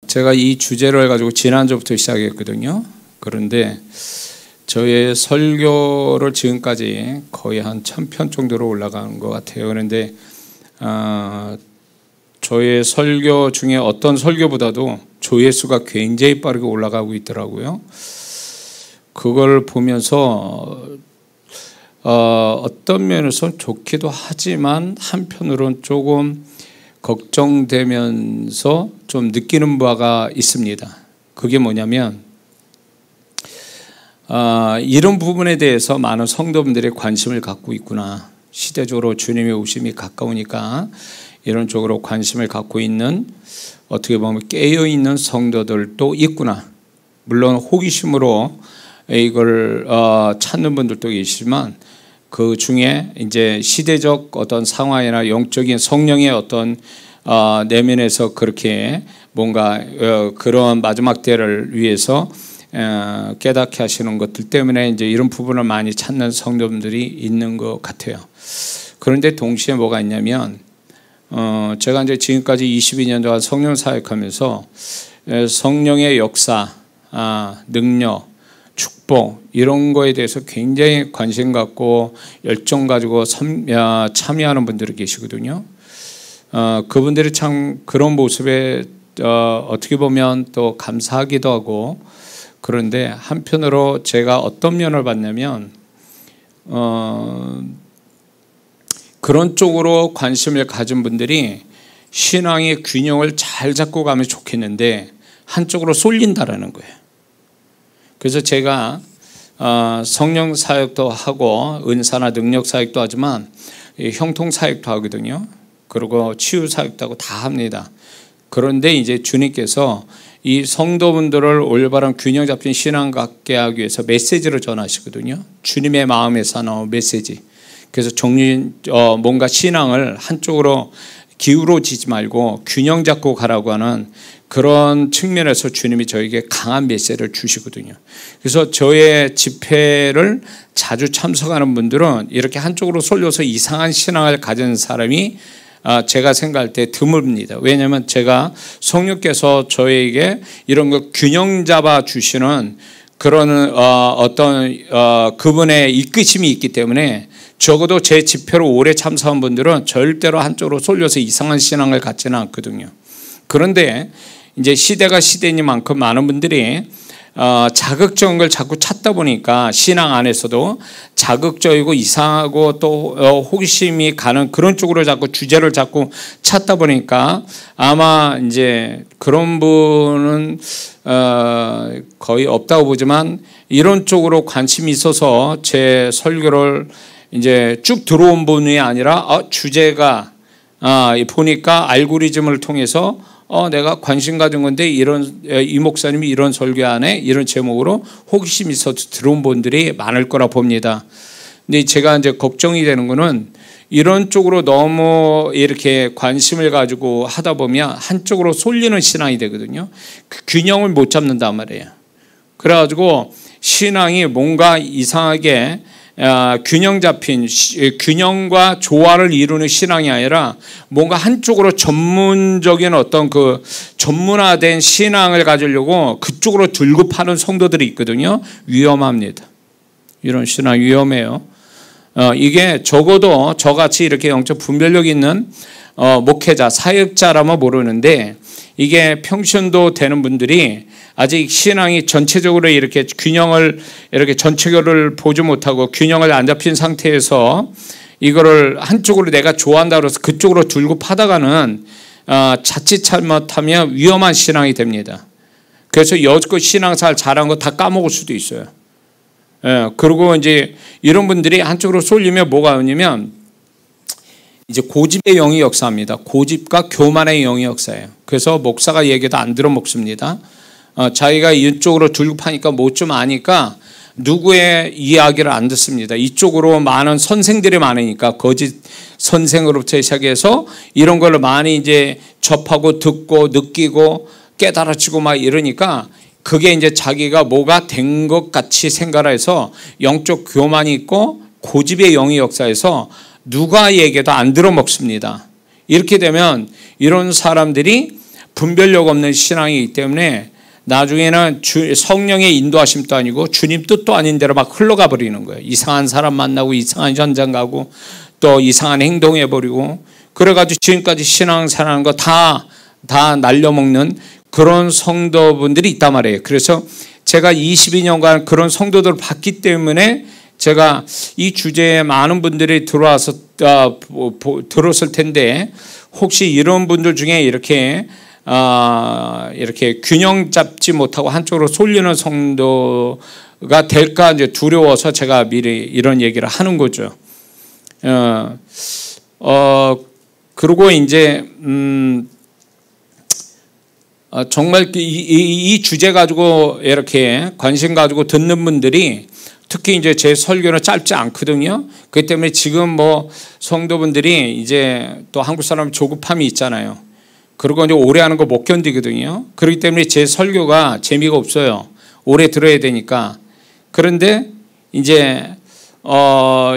제가 이 주제를 가지고 지난주부터 시작했거든요. 그런데 저의 설교를 지금까지 거의 한 1000편 정도로 올라간 것 같아요. 그런데 저의 설교 중에 어떤 설교보다도 조회수가 굉장히 빠르게 올라가고 있더라고요. 그걸 보면서 어떤 면에서 좋기도 하지만 한편으로는 조금 걱정되면서 좀 느끼는 바가 있습니다. 그게 뭐냐면 이런 부분에 대해서 많은 성도분들이 관심을 갖고 있구나. 시대적으로 주님의 오심이 가까우니까 이런 쪽으로 관심을 갖고 있는, 어떻게 보면 깨어있는 성도들도 있구나. 물론 호기심으로 이걸 찾는 분들도 계시지만 그 중에 이제 시대적 어떤 상황이나 영적인 성령의 어떤 내면에서 그렇게 뭔가 그런 마지막 때를 위해서 깨닫게 하시는 것들 때문에 이제 이런 부분을 많이 찾는 성도분들이 있는 것 같아요. 그런데 동시에 뭐가 있냐면 제가 이제 지금까지 22년 동안 성령 사역하면서 성령의 역사, 능력, 축복 이런 거에 대해서 굉장히 관심 갖고 열정 가지고 참여하는 분들이 계시거든요. 그분들이 참 그런 모습에 어떻게 보면 또 감사하기도 하고, 그런데 한편으로 제가 어떤 면을 봤냐면 그런 쪽으로 관심을 가진 분들이 신앙의 균형을 잘 잡고 가면 좋겠는데 한쪽으로 쏠린다라는 거예요. 그래서 제가 성령 사역도 하고 은사나 능력 사역도 하지만 형통 사역도 하거든요. 그리고 치유 사역도 하고 다 합니다. 그런데 이제 주님께서 이 성도분들을 올바른 균형 잡힌 신앙 갖게 하기 위해서 메시지를 전하시거든요. 주님의 마음에서 나온 메시지. 그래서 뭔가 신앙을 한쪽으로 기울어지지 말고 균형 잡고 가라고 하는 그런 측면에서 주님이 저에게 강한 메시지를 주시거든요. 그래서 저의 집회를 자주 참석하는 분들은 이렇게 한쪽으로 쏠려서 이상한 신앙을 가진 사람이 제가 생각할 때 드뭅니다. 왜냐하면 제가 성령께서 저에게 이런 거 균형 잡아 주시는 그런 어떤 그분의 이끄심이 있기 때문에 적어도 제 집회로 오래 참석한 분들은 절대로 한쪽으로 쏠려서 이상한 신앙을 갖지는 않거든요. 그런데 이제 시대가 시대니만큼 많은 분들이 자극적인 걸 자꾸 찾다 보니까 신앙 안에서도 자극적이고 이상하고 또 호기심이 가는 그런 쪽으로 자꾸 주제를 자꾸 찾다 보니까 아마 이제 그런 분은 거의 없다고 보지만 이런 쪽으로 관심이 있어서 제 설교를 이제 쭉 들어온 분이 아니라 주제가 보니까 알고리즘을 통해서 내가 관심 가진 건데 이 목사님이 이런 설교 안에 이런 제목으로 호기심이 있어서 들어온 분들이 많을 거라 봅니다. 근데 제가 이제 걱정이 되는 거는 이런 쪽으로 너무 이렇게 관심을 가지고 하다 보면 한쪽으로 쏠리는 신앙이 되거든요. 그 균형을 못 잡는단 말이에요. 그래가지고 신앙이 뭔가 이상하게 균형 잡힌 균형과 조화를 이루는 신앙이 아니라 뭔가 한쪽으로 전문적인 어떤 그 전문화된 신앙을 가지려고 그쪽으로 들고 파는 성도들이 있거든요. 위험합니다. 이런 신앙 위험해요. 이게 적어도 저같이 이렇게 영적 분별력 있는 목회자, 사역자라면 모르는데 이게 평신도 되는 분들이 아직 신앙이 전체적으로 이렇게 균형을 이렇게 전체를 보지 못하고 균형을 안 잡힌 상태에서 이거를 한쪽으로 내가 좋아한다 그래서 그쪽으로 들고 파다가는 자칫 잘못하면 위험한 신앙이 됩니다. 그래서 여지껏 신앙생활 잘한 거 다 까먹을 수도 있어요. 그리고 이제 이런 분들이 한쪽으로 쏠리면 뭐가 오냐면 이제 고집의 영이 역사합니다. 고집과 교만의 영이 역사예요. 그래서 목사가 얘기도 안 들어 먹습니다. 자기가 이쪽으로 들고 파니까 뭐 좀 아니까 누구의 이야기를 안 듣습니다. 이쪽으로 많은 선생들이 많으니까 거짓 선생으로부터 시작해서 이런 걸 많이 이제 접하고 듣고 느끼고 깨달아지고 막 이러니까 그게 이제 자기가 뭐가 된 것 같이 생각해서 영적 교만이 있고 고집의 영이 역사해서 누가 얘기해도 안 들어 먹습니다. 이렇게 되면 이런 사람들이 분별력 없는 신앙이기 때문에 나중에는 성령의 인도하심도 아니고 주님 뜻도 아닌 대로 막 흘러가 버리는 거예요. 이상한 사람 만나고 이상한 현장 가고 또 이상한 행동해버리고 그래가지고 지금까지 신앙생활하는 거 다 날려먹는 그런 성도분들이 있단 말이에요. 그래서 제가 22년간 그런 성도들을 봤기 때문에 제가 이 주제에 많은 분들이 들어와서 들었을 텐데 혹시 이런 분들 중에 이렇게 균형 잡지 못하고 한쪽으로 쏠리는 성도가 될까 이제 두려워서 제가 미리 이런 얘기를 하는 거죠. 그리고 이제 정말 이 주제 가지고 이렇게 관심 가지고 듣는 분들이 특히 이제 제 설교는 짧지 않거든요. 그렇기 때문에 지금 뭐 성도분들이 이제 또 한국 사람 조급함이 있잖아요. 그리고 이제 오래 하는 거 못 견디거든요. 그렇기 때문에 제 설교가 재미가 없어요. 오래 들어야 되니까. 그런데 이제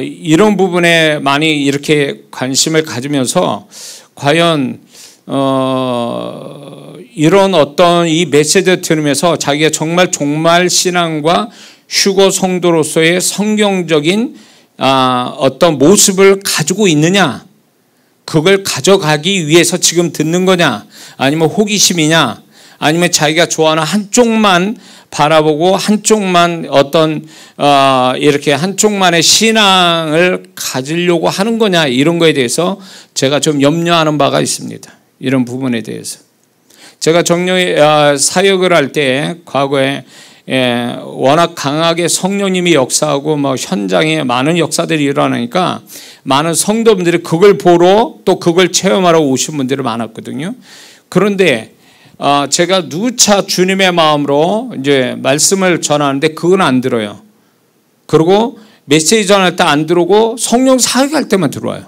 이런 부분에 많이 이렇게 관심을 가지면서 과연 이런 어떤 이 메시지를 들으면서 자기가 정말 신앙과 휴거 성도로서의 성경적인 어떤 모습을 가지고 있느냐, 그걸 가져가기 위해서 지금 듣는 거냐, 아니면 호기심이냐, 아니면 자기가 좋아하는 한쪽만 바라보고 한쪽만 어떤 이렇게 한쪽만의 신앙을 가지려고 하는 거냐, 이런 거에 대해서 제가 좀 염려하는 바가 있습니다. 이런 부분에 대해서. 제가 정령의 사역을 할 때 과거에 워낙 강하게 성령님이 역사하고 뭐 현장에 많은 역사들이 일어나니까 많은 성도분들이 그걸 보러 또 그걸 체험하러 오신 분들이 많았거든요. 그런데 제가 누차 주님의 마음으로 이제 말씀을 전하는데 그건 안 들어요. 그리고 메시지 전할 때 안 들어오고 성령 사역할 때만 들어와요.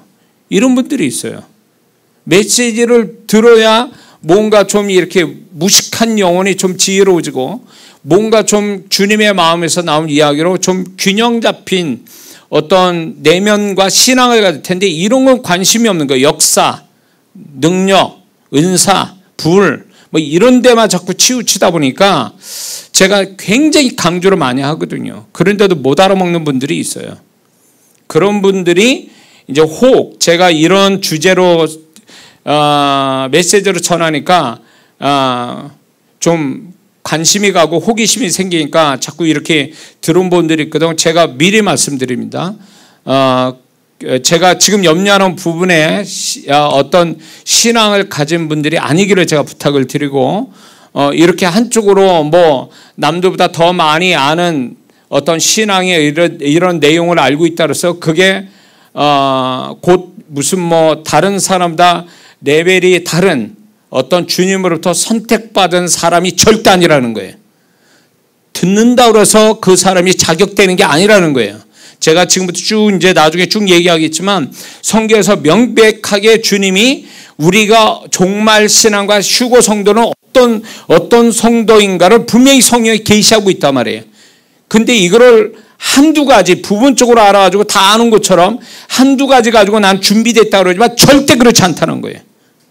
이런 분들이 있어요. 메시지를 들어야 뭔가 좀 이렇게 무식한 영혼이 좀 지혜로워지고 뭔가 좀 주님의 마음에서 나온 이야기로 좀 균형 잡힌 어떤 내면과 신앙을 가질 텐데 이런 건 관심이 없는 거예요. 역사, 능력, 은사, 불 뭐 이런 데만 자꾸 치우치다 보니까 제가 굉장히 강조를 많이 하거든요. 그런데도 못 알아먹는 분들이 있어요. 그런 분들이 이제 혹 제가 이런 주제로 메시지로 전하니까 좀 관심이 가고 호기심이 생기니까 자꾸 이렇게 들은 분들이 있거든요. 제가 미리 말씀드립니다. 제가 지금 염려하는 부분에 어떤 신앙을 가진 분들이 아니기를 제가 부탁을 드리고 이렇게 한쪽으로 뭐 남들보다 더 많이 아는 어떤 신앙의 이런 내용을 알고 있다 그래서 그게 곧 무슨 뭐 다른 사람보다 레벨이 다른 어떤 주님으로부터 선택받은 사람이 절대 아니라는 거예요. 듣는다고 해서 그 사람이 자격되는 게 아니라는 거예요. 제가 지금부터 쭉 이제 나중에 쭉 얘기하겠지만 성경에서 명백하게 주님이 우리가 종말 신앙과 휴거 성도는 어떤 성도인가를 분명히 성경에 계시하고 있단 말이에요. 근데 이거를 한두 가지 부분적으로 알아가지고 다 아는 것처럼 한두 가지 가지고 난 준비됐다 그러지만 절대 그렇지 않다는 거예요.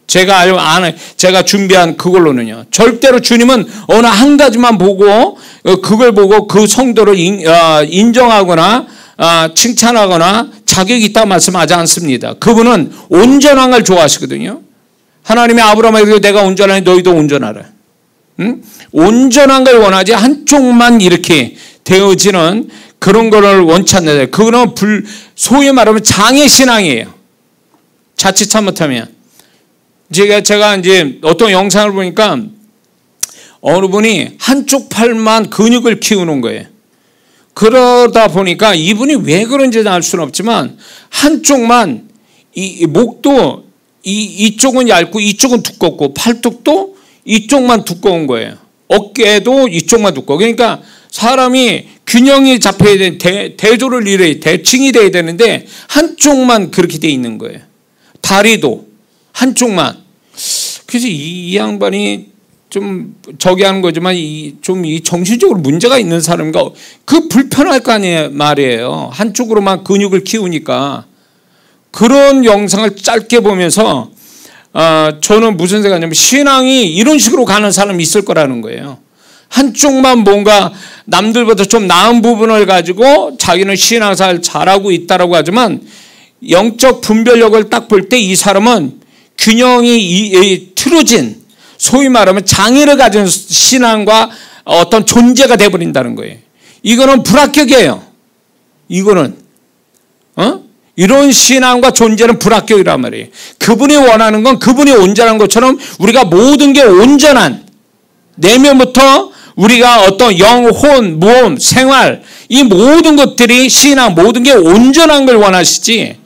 제가 준비한 그걸로는요. 절대로 주님은 어느 한 가지만 보고 그걸 보고 그 성도를 인정하거나 칭찬하거나 자격이 있다 말씀하지 않습니다. 그분은 온전한 걸 좋아하시거든요. 하나님이 아브라함에게 내가 온전하니 너희도 온전하라. 응? 온전한 걸 원하지 한쪽만 이렇게 되어지는 그런 거를 원치 않는다. 그거는 소위 말하면 장애 신앙이에요. 자칫 잘못하면. 제가 이제 어떤 영상을 보니까 어느 분이 한쪽 팔만 근육을 키우는 거예요. 그러다 보니까 이분이 왜 그런지는 알 수는 없지만 한쪽만 이 목도 이쪽은 얇고 이쪽은 두껍고 팔뚝도 이쪽만 두꺼운 거예요. 어깨도 이쪽만 두꺼워. 그러니까 사람이 균형이 잡혀야 되는 대조를 이뤄야 대칭이 돼야 되는데 한쪽만 그렇게 돼 있는 거예요. 다리도 한쪽만. 그래서 이 양반이 좀 저기 하는 거지만 이 정신적으로 문제가 있는 사람인가 그 불편할 거 아니에요 말이에요. 한쪽으로만 근육을 키우니까. 그런 영상을 짧게 보면서 저는 무슨 생각이냐면 신앙이 이런 식으로 가는 사람이 있을 거라는 거예요. 한쪽만 뭔가 남들보다 좀 나은 부분을 가지고 자기는 신앙생활 잘하고 있다라고 하지만 영적 분별력을 딱 볼 때 이 사람은 균형이 틀어진 소위 말하면 장애를 가진 신앙과 어떤 존재가 돼버린다는 거예요. 이거는 불합격이에요. 이거는 이런 신앙과 존재는 불합격이란 말이에요. 그분이 원하는 건 그분이 온전한 것처럼 우리가 모든 게 온전한 내면부터 우리가 어떤 영혼, 몸, 생활 이 모든 것들이 신앙 모든 게 온전한 걸 원하시지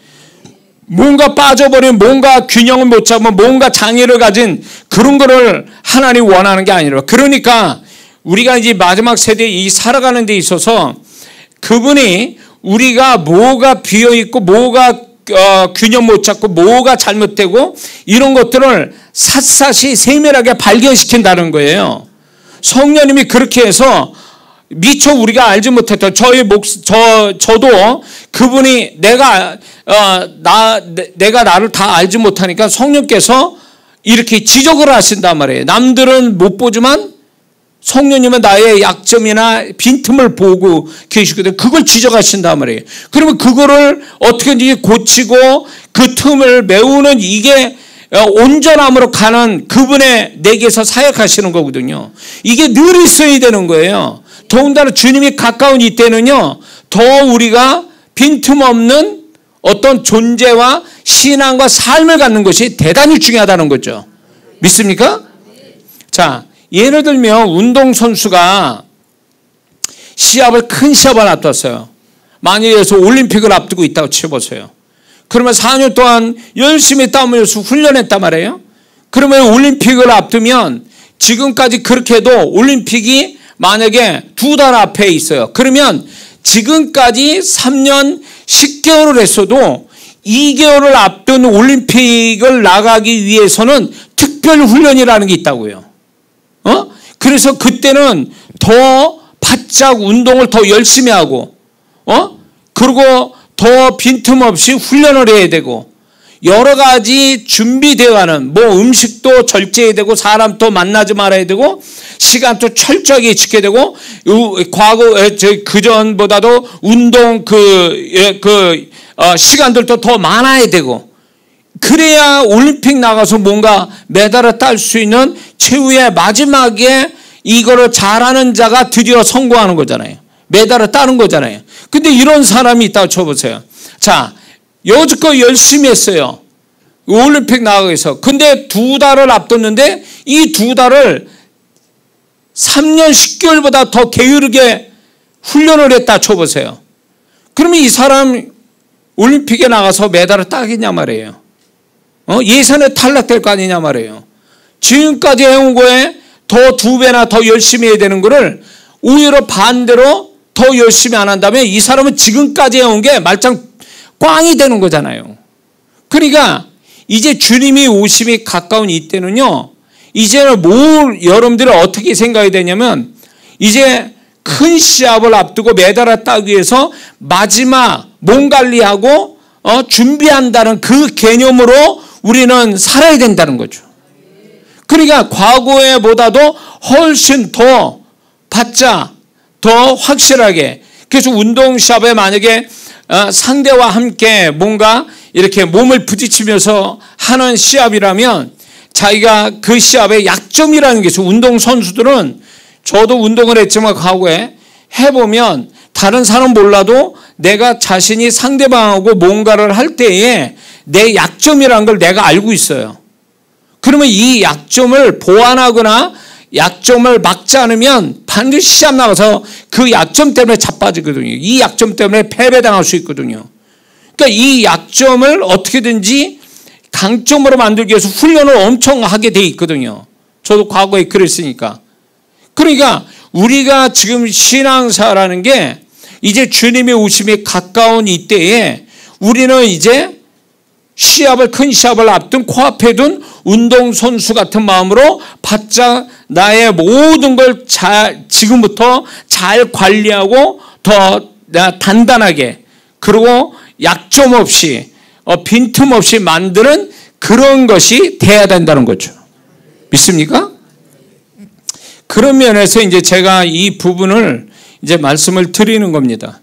뭔가 빠져버린 뭔가 균형을 못 잡으면 뭔가 장애를 가진 그런 거를 하나님 원하는 게 아니라 그러니까 우리가 이제 마지막 세대에 이 살아가는 데 있어서 그분이 우리가 뭐가 비어있고 뭐가 균형 못 잡고 뭐가 잘못되고 이런 것들을 샅샅이 세밀하게 발견시킨다는 거예요. 성령님이 그렇게 해서 미처 우리가 알지 못했던 저도 그분이 내가 나를 다 알지 못하니까 성령께서 이렇게 지적을 하신단 말이에요. 남들은 못 보지만 성령님은 나의 약점이나 빈틈을 보고 계시거든요. 그걸 지적하신단 말이에요. 그러면 그거를 어떻게든지 고치고 그 틈을 메우는 이게 온전함으로 가는 그분의 내게서 사역하시는 거거든요. 이게 늘 있어야 되는 거예요. 더군다나 주님이 가까운 이때는요. 더 우리가 빈틈없는 어떤 존재와 신앙과 삶을 갖는 것이 대단히 중요하다는 거죠. 믿습니까? 자, 예를 들면 운동선수가 큰 시합을 앞뒀어요. 만약에 올림픽을 앞두고 있다고 쳐보세요. 그러면 4년 동안 열심히 땀 흘려서 훈련했단 말이에요. 그러면 올림픽을 앞두면 지금까지 그렇게 해도 올림픽이 만약에 2달 앞에 있어요. 그러면 지금까지 3년 10개월을 했어도 2개월을 앞둔 올림픽을 나가기 위해서는 특별 훈련이라는 게 있다고요. 그래서 그때는 더 바짝 운동을 더 열심히 하고, 그리고 더 빈틈없이 훈련을 해야 되고, 여러 가지 준비되어가는, 음식도 절제해야 되고, 사람도 만나지 말아야 되고, 시간도 철저하게 지켜야 되고, 그전보다도 운동 시간들도 더 많아야 되고, 그래야 올림픽 나가서 뭔가 메달을 딸 수 있는 최후의 마지막에 이거를 잘하는 자가 드디어 성공하는 거잖아요. 메달을 따는 거잖아요. 근데 이런 사람이 있다고 쳐보세요. 자, 여지껏 열심히 했어요. 올림픽 나가기 위해서. 근데 2달을 앞뒀는데 이 2달을 3년 10개월보다 더 게으르게 훈련을 했다 쳐보세요. 그러면 이 사람 올림픽에 나가서 메달을 따겠냐 말이에요. 예선에 탈락될 거 아니냐 말이에요. 지금까지 해온 거에 더 2배나 더 열심히 해야 되는 거를 오히려 반대로 더 열심히 안 한다면 이 사람은 지금까지 해온 게 말짱 꽝이 되는 거잖아요. 그러니까 이제 주님이 오심이 가까운 이때는요. 이제는 여러분들이 어떻게 생각이 되냐면 이제 큰 시합을 앞두고 메달을 따기 위해서 마지막 몸 관리하고 준비한다는 그 개념으로 우리는 살아야 된다는 거죠. 그러니까 과거에 보다도 훨씬 더 바짝 더 확실하게 그래서 운동 시합에 만약에 상대와 함께 뭔가 이렇게 몸을 부딪히면서 하는 시합이라면 자기가 그 시합의 약점이라는 게 있어요. 운동 선수들은 저도 운동을 했지만 과거에 해보면 다른 사람 몰라도 내가 자신이 상대방하고 뭔가를 할 때에 내 약점이라는 걸 내가 알고 있어요. 그러면 이 약점을 보완하거나 약점을 막지 않으면 반드시 시합 나가서 그 약점 때문에 자빠지거든요. 이 약점 때문에 패배당할 수 있거든요. 그러니까 이 약점을 어떻게든지 강점으로 만들기 위해서 훈련을 엄청 하게 돼 있거든요. 저도 과거에 그랬으니까. 그러니까 우리가 지금 신앙사라는 게 이제 주님의 오심이 가까운 이때에 우리는 이제 큰 시합을 앞둔 코앞에 둔 운동선수 같은 마음으로 바짝 나의 모든 걸 지금부터 잘 관리하고 더 단단하게 그리고 약점 없이 빈틈 없이 만드는 그런 것이 돼야 된다는 거죠. 믿습니까? 그런 면에서 이제 제가 이 부분을 이제 말씀을 드리는 겁니다.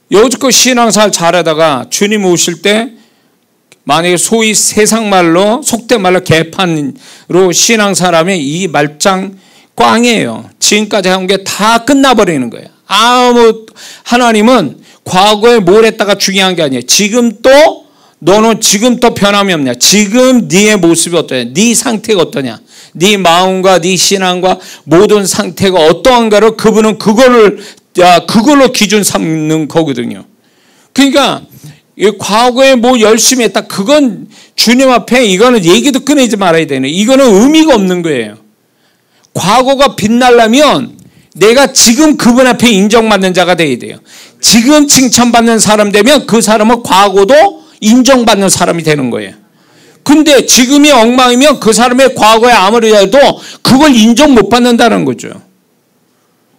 여지껏 신앙생활 잘하다가 주님 오실 때 만약에 소위 세상 말로 속된 말로 개판으로 신앙생활하면 이 말짱 꽝이에요. 지금까지 한 게 다 끝나버리는 거예요. 하나님은 과거에 뭘 했다가 중요한 게 아니에요. 지금 또 너는 지금 또 변함이 없냐. 지금 네의 모습이 어떠냐. 네 상태가 어떠냐. 네 마음과 네 신앙과 모든 상태가 어떠한가를 그분은 그걸로 기준 삼는 거거든요. 그러니까 과거에 뭐 열심히 했다. 그건 주님 앞에 이거는 얘기도 꺼내지 말아야 되네. 이거는 의미가 없는 거예요. 과거가 빛나려면 내가 지금 그분 앞에 인정받는 자가 돼야 돼요. 지금 칭찬받는 사람 되면 그 사람은 과거도 인정받는 사람이 되는 거예요. 근데 지금이 엉망이면 그 사람의 과거에 아무리 해도 그걸 인정 못 받는다는 거죠.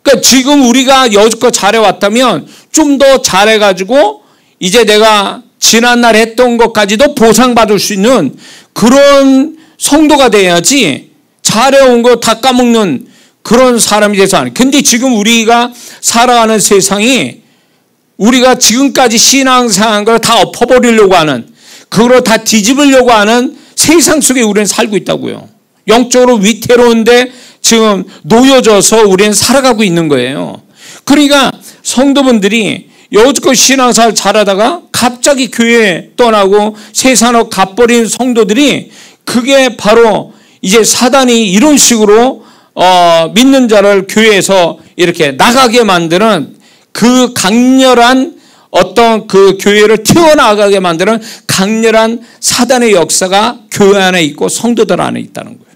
그러니까 지금 우리가 여지껏 잘해왔다면 좀 더 잘해가지고 이제 내가 지난날 했던 것까지도 보상받을 수 있는 그런 성도가 돼야지 잘해온 거 다 까먹는 그런 사람이 돼서 안 해. 근데 지금 우리가 살아가는 세상이 우리가 지금까지 신앙생활한 걸 다 엎어버리려고 하는, 그걸 다 뒤집으려고 하는 세상 속에 우리는 살고 있다고요. 영적으로 위태로운데 지금 놓여져서 우리는 살아가고 있는 거예요. 그러니까 성도분들이 여지껏 신앙생활 잘하다가 갑자기 교회 떠나고 세상으로 가버린 성도들이 그게 바로 이제 사단이 이런 식으로 믿는 자를 교회에서 이렇게 나가게 만드는 그 강렬한 어떤 그 교회를 튀어나가게 만드는 강렬한 사단의 역사가 교회 안에 있고 성도들 안에 있다는 거예요.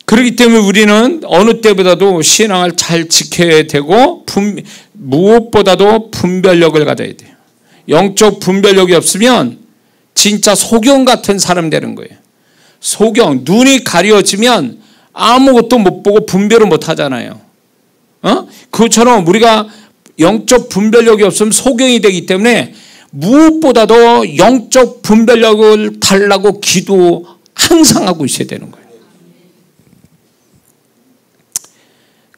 그렇기 때문에 우리는 어느 때보다도 신앙을 잘 지켜야 되고 무엇보다도 분별력을 가져야 돼요. 영적 분별력이 없으면 진짜 소경 같은 사람 되는 거예요. 소경, 눈이 가려지면 아무것도 못 보고 분별을 못 하잖아요. 그것처럼 우리가 영적 분별력이 없으면 소경이 되기 때문에 무엇보다도 영적 분별력을 달라고 기도 항상 하고 있어야 되는 거예요.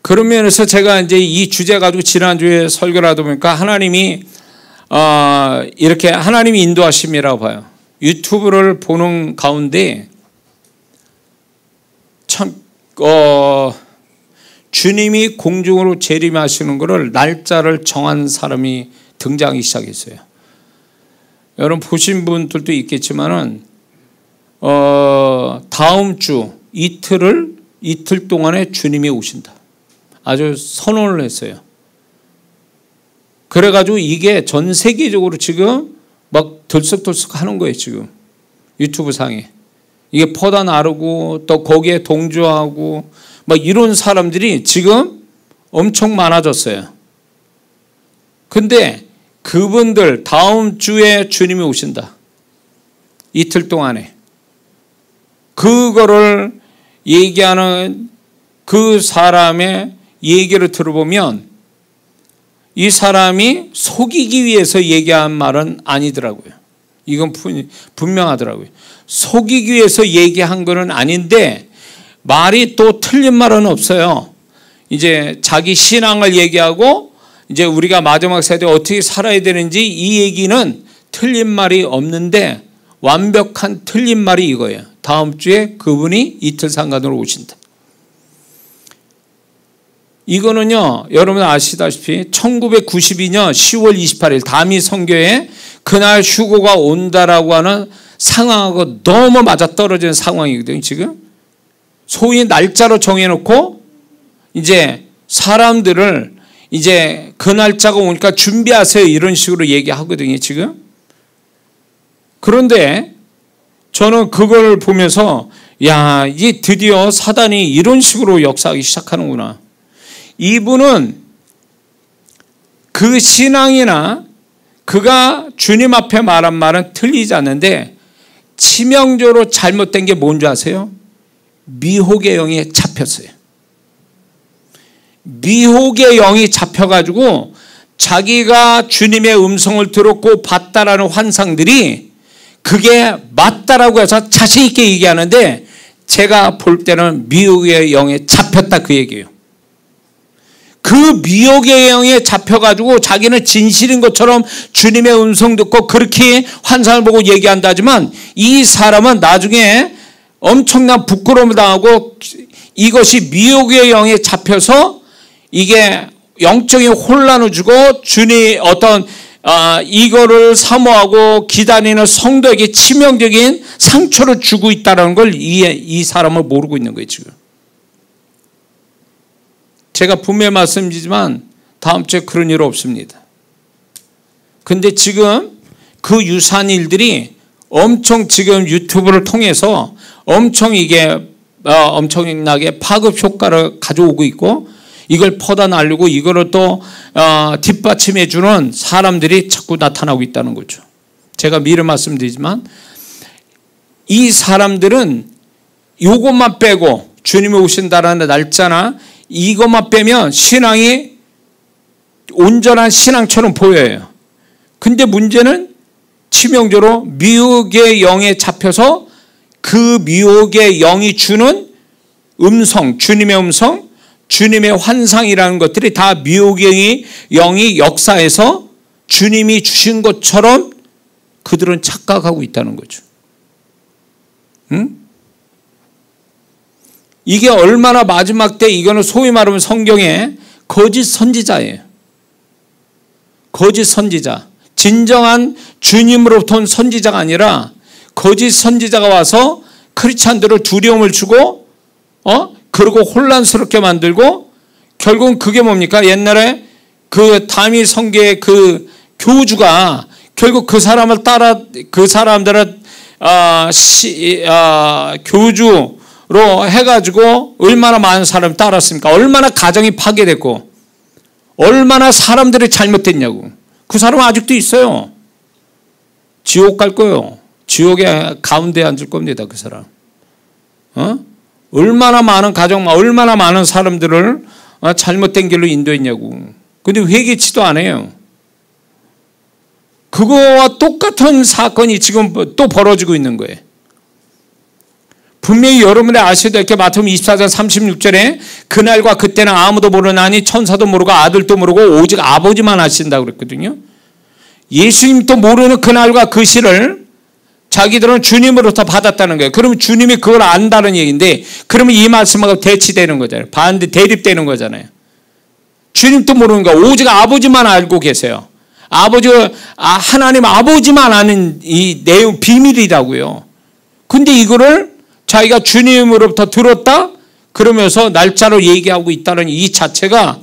그런 면에서 제가 이제 이 주제 가지고 지난주에 설교를 하다 보니까 하나님이 이렇게 하나님이 인도하심이라고 봐요. 유튜브를 보는 가운데 참 주님이 공중으로 재림하시는 것을 날짜를 정한 사람이 등장하기 시작했어요. 여러분 보신 분들도 있겠지만은 다음 주 이틀 동안에 주님이 오신다. 아주 선언을 했어요. 그래가지고 이게 전 세계적으로 지금 막 들썩들썩 하는 거예요. 지금 유튜브 상에 이게 퍼다 나르고 또 거기에 동조하고 막 이런 사람들이 지금 엄청 많아졌어요. 근데 그분들 다음 주에 주님이 오신다. 이틀 동안에 그거를 얘기하는 그 사람의 얘기를 들어보면 이 사람이 속이기 위해서 얘기한 말은 아니더라고요. 이건 분명하더라고요. 속이기 위해서 얘기한 거는 아닌데 말이 또 틀린 말은 없어요. 이제 자기 신앙을 얘기하고 이제 우리가 마지막 세대에 어떻게 살아야 되는지 이 얘기는 틀린 말이 없는데 완벽한 틀린 말이 이거예요. 다음 주에 그분이 이틀 상간으로 오신다. 이거는요, 여러분 아시다시피 1992년 10월 28일 다미 선교에 그날 휴거가 온다라고 하는 상황하고 너무 맞아떨어지는 상황이거든요. 지금 소위 날짜로 정해놓고 이제 사람들을 이제 그 날짜가 오니까 준비하세요 이런 식으로 얘기하거든요. 지금 그런데 저는 그걸 보면서 야, 이게 드디어 사단이 이런 식으로 역사하기 시작하는구나. 이분은 그 신앙이나 그가 주님 앞에 말한 말은 틀리지 않는데 치명적으로 잘못된 게 뭔지 아세요? 미혹의 영이 잡혔어요. 미혹의 영이 잡혀가지고 자기가 주님의 음성을 들었고 봤다라는 환상들이 그게 맞다라고 해서 자신 있게 얘기하는데 제가 볼 때는 미혹의 영에 잡혔다 그 얘기예요. 그 미혹의 영에 잡혀가지고 자기는 진실인 것처럼 주님의 음성 듣고 그렇게 환상을 보고 얘기한다지만 이 사람은 나중에 엄청난 부끄러움을 당하고 이것이 미혹의 영에 잡혀서 이게 영적인 혼란을 주고 주님 어떤 이거를 사모하고 기다리는 성도에게 치명적인 상처를 주고 있다는 걸 이 사람을 모르고 있는 거예요 지금. 제가 분명히 말씀드리지만 다음 주에 그런 일 없습니다. 근데 지금 그 유사한 일들이 엄청 지금 유튜브를 통해서 엄청 이게 엄청나게 파급 효과를 가져오고 있고 이걸 퍼다 날리고 이거를 또 뒷받침해 주는 사람들이 자꾸 나타나고 있다는 거죠. 제가 미리 말씀드리지만 이 사람들은 이것만 빼고 주님이 오신다라는 날짜나 이것만 빼면 신앙이 온전한 신앙처럼 보여요. 근데 문제는 치명적으로 미혹의 영에 잡혀서 그 미혹의 영이 주는 음성, 주님의 음성, 주님의 환상이라는 것들이 다 미혹의 영이 역사에서 주님이 주신 것처럼 그들은 착각하고 있다는 거죠. 응? 이게 얼마나 마지막 때 이거는 소위 말하면 성경에 거짓 선지자예요. 거짓 선지자. 진정한 주님으로부터 온 선지자가 아니라 거짓 선지자가 와서 크리스찬들을 두려움을 주고 그리고 혼란스럽게 만들고 결국은 그게 뭡니까? 옛날에 그 다윗 성계의 그 교주가 결국 그 사람을 따라 그 사람들을 교주로 해가지고 얼마나 많은 사람이 따랐습니까? 얼마나 가정이 파괴됐고 얼마나 사람들이 잘못됐냐고. 그 사람은 아직도 있어요. 지옥 갈 거예요. 지옥의 가운데 앉을 겁니다. 그 사람. 얼마나 많은 가정, 얼마나 많은 사람들을 잘못된 길로 인도했냐고. 근데 회개치도 안 해요. 그거와 똑같은 사건이 지금 또 벌어지고 있는 거예요. 분명히 여러분이 아셔야 될 게 마태복음 24장 36절에 그날과 그때는 아무도 모르나니 천사도 모르고 아들도 모르고 오직 아버지만 아신다고 그랬거든요. 예수님도 모르는 그날과 그 시를 자기들은 주님으로부터 받았다는 거예요. 그러면 주님이 그걸 안다는 얘기인데 그러면 이 말씀하고 대치되는 거잖아요. 반대 대립되는 거잖아요. 주님도 모르는 거 오직 아버지만 알고 계세요. 하나님 아버지만 아는 이 내용 비밀이라고요. 근데 이거를 자기가 주님으로부터 들었다 그러면서 날짜로 얘기하고 있다는 이 자체가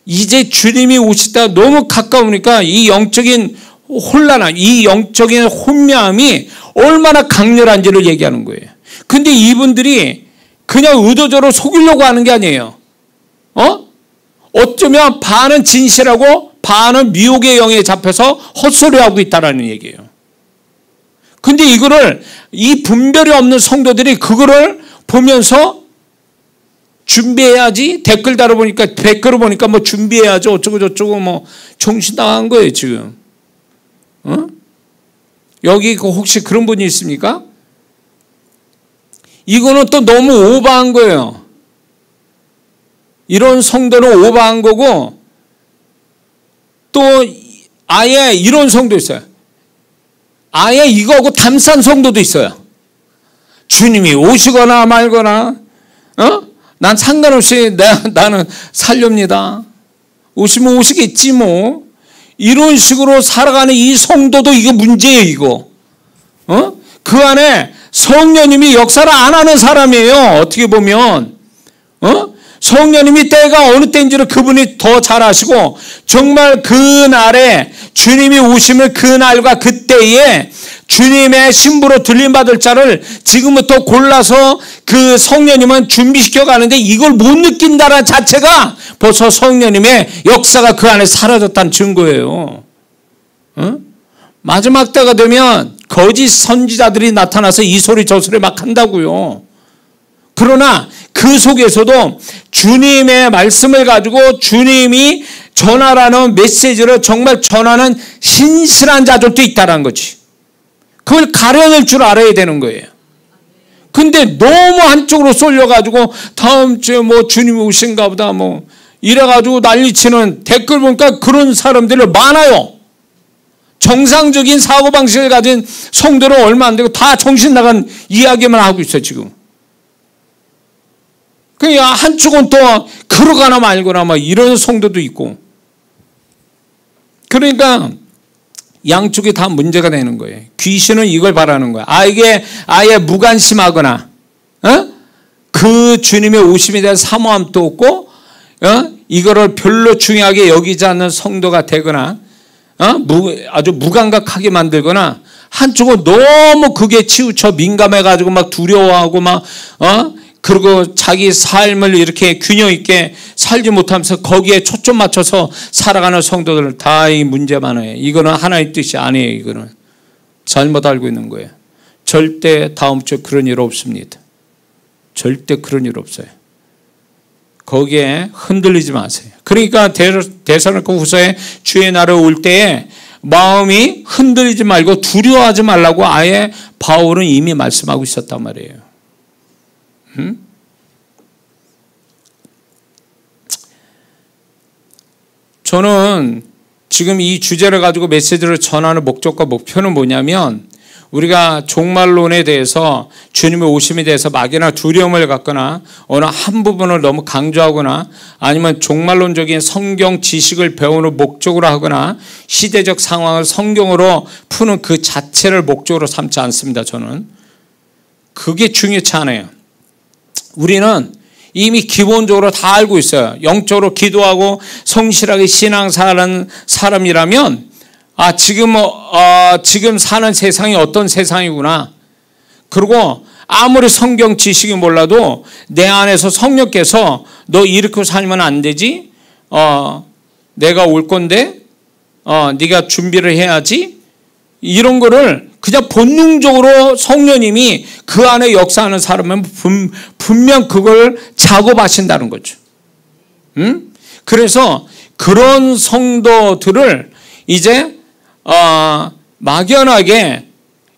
이제 주님이 오실 때가 너무 가까우니까 이 영적인 혼란함, 이 영적인 혼미함이 얼마나 강렬한지를 얘기하는 거예요. 근데 이분들이 그냥 의도적으로 속이려고 하는 게 아니에요. 어쩌면 반은 진실하고 반은 미혹의 영에 잡혀서 헛소리하고 있다는 얘기예요. 근데 이거를 이 분별이 없는 성도들이 그거를 보면서 준비해야지 댓글 달아보니까 댓글을 보니까 뭐 준비해야죠 어쩌고 저쩌고 뭐 정신 나간 거예요 지금. 여기 혹시 그런 분이 있습니까? 이거는 또 너무 오버한 거예요. 이런 성도는 오버한 거고 또 아예 이런 성도 있어요. 아예 이거하고 담산 성도도 있어요. 주님이 오시거나 말거나 난 상관없이 나는 살렵니다. 오시면 오시겠지 뭐. 이런 식으로 살아가는 이 성도도 이거 문제예요 이거. 그 안에 성령님이 역사를 안 하는 사람이에요. 어떻게 보면 성령님이 때가 어느 때인지를 그분이 더 잘 아시고 정말 그날에 주님이 오시면 그날과 그때에 주님의 신부로 들림받을 자를 지금부터 골라서 그 성령님은 준비시켜 가는데 이걸 못 느낀다는 자체가 벌써 성령님의 역사가 그 안에 사라졌다는 증거예요. 마지막 때가 되면 거짓 선지자들이 나타나서 이 소리 저 소리 막 한다고요. 그러나 그 속에서도 주님의 말씀을 가지고 주님이 전하라는 메시지를 정말 전하는 신실한 자들도 있다는 거지. 그걸 가려낼 줄 알아야 되는 거예요. 근데 너무 한쪽으로 쏠려가지고 다음 주에 뭐 주님이 오신가 보다 뭐 이래가지고 난리치는 댓글 보니까 그런 사람들이 많아요. 정상적인 사고방식을 가진 성도는 얼마 안 되고 다 정신 나간 이야기만 하고 있어요 지금. 그냥 한쪽은 또 그러거나 말거나 막 이런 성도도 있고. 그러니까 양쪽이 다 문제가 되는 거예요. 귀신은 이걸 바라는 거야. 이게 아예 무관심하거나 그 주님의 오심에 대한 사모함도 없고 이거를 별로 중요하게 여기지 않는 성도가 되거나 아주 무감각하게 만들거나 한쪽은 너무 그게 치우쳐 민감해가지고 막 두려워하고 막 그리고 자기 삶을 이렇게 균형 있게 살지 못하면서 거기에 초점 맞춰서 살아가는 성도들 다 이 문제 많아요. 이거는 하나의 뜻이 아니에요. 이거는 잘못 알고 있는 거예요. 절대 다음 주에 그런 일 없습니다. 절대 그런 일 없어요. 거기에 흔들리지 마세요. 그러니까 데살로니가 후서에 주의 날에 올 때에 마음이 흔들리지 말고 두려워하지 말라고 아예 바울은 이미 말씀하고 있었단 말이에요. 저는 지금 이 주제를 가지고 메시지를 전하는 목적과 목표는 뭐냐면 우리가 종말론에 대해서 주님의 오심에 대해서 막연한 두려움을 갖거나 어느 한 부분을 너무 강조하거나 아니면 종말론적인 성경 지식을 배우는 목적으로 하거나 시대적 상황을 성경으로 푸는 그 자체를 목적으로 삼지 않습니다. 저는 그게 중요치 않아요. 우리는 이미 기본적으로 다 알고 있어요. 영적으로 기도하고 성실하게 신앙사하는 사람이라면 지금 사는 세상이 어떤 세상이구나. 그리고 아무리 성경 지식이 몰라도 내 안에서 성령께서 너 이렇게 살면 안 되지. 내가 올 건데 네가 준비를 해야지. 이런 거를 그냥 본능적으로 성령님이 그 안에 역사하는 사람은 분명 그걸 작업하신다는 거죠. 그래서 그런 성도들을 이제 막연하게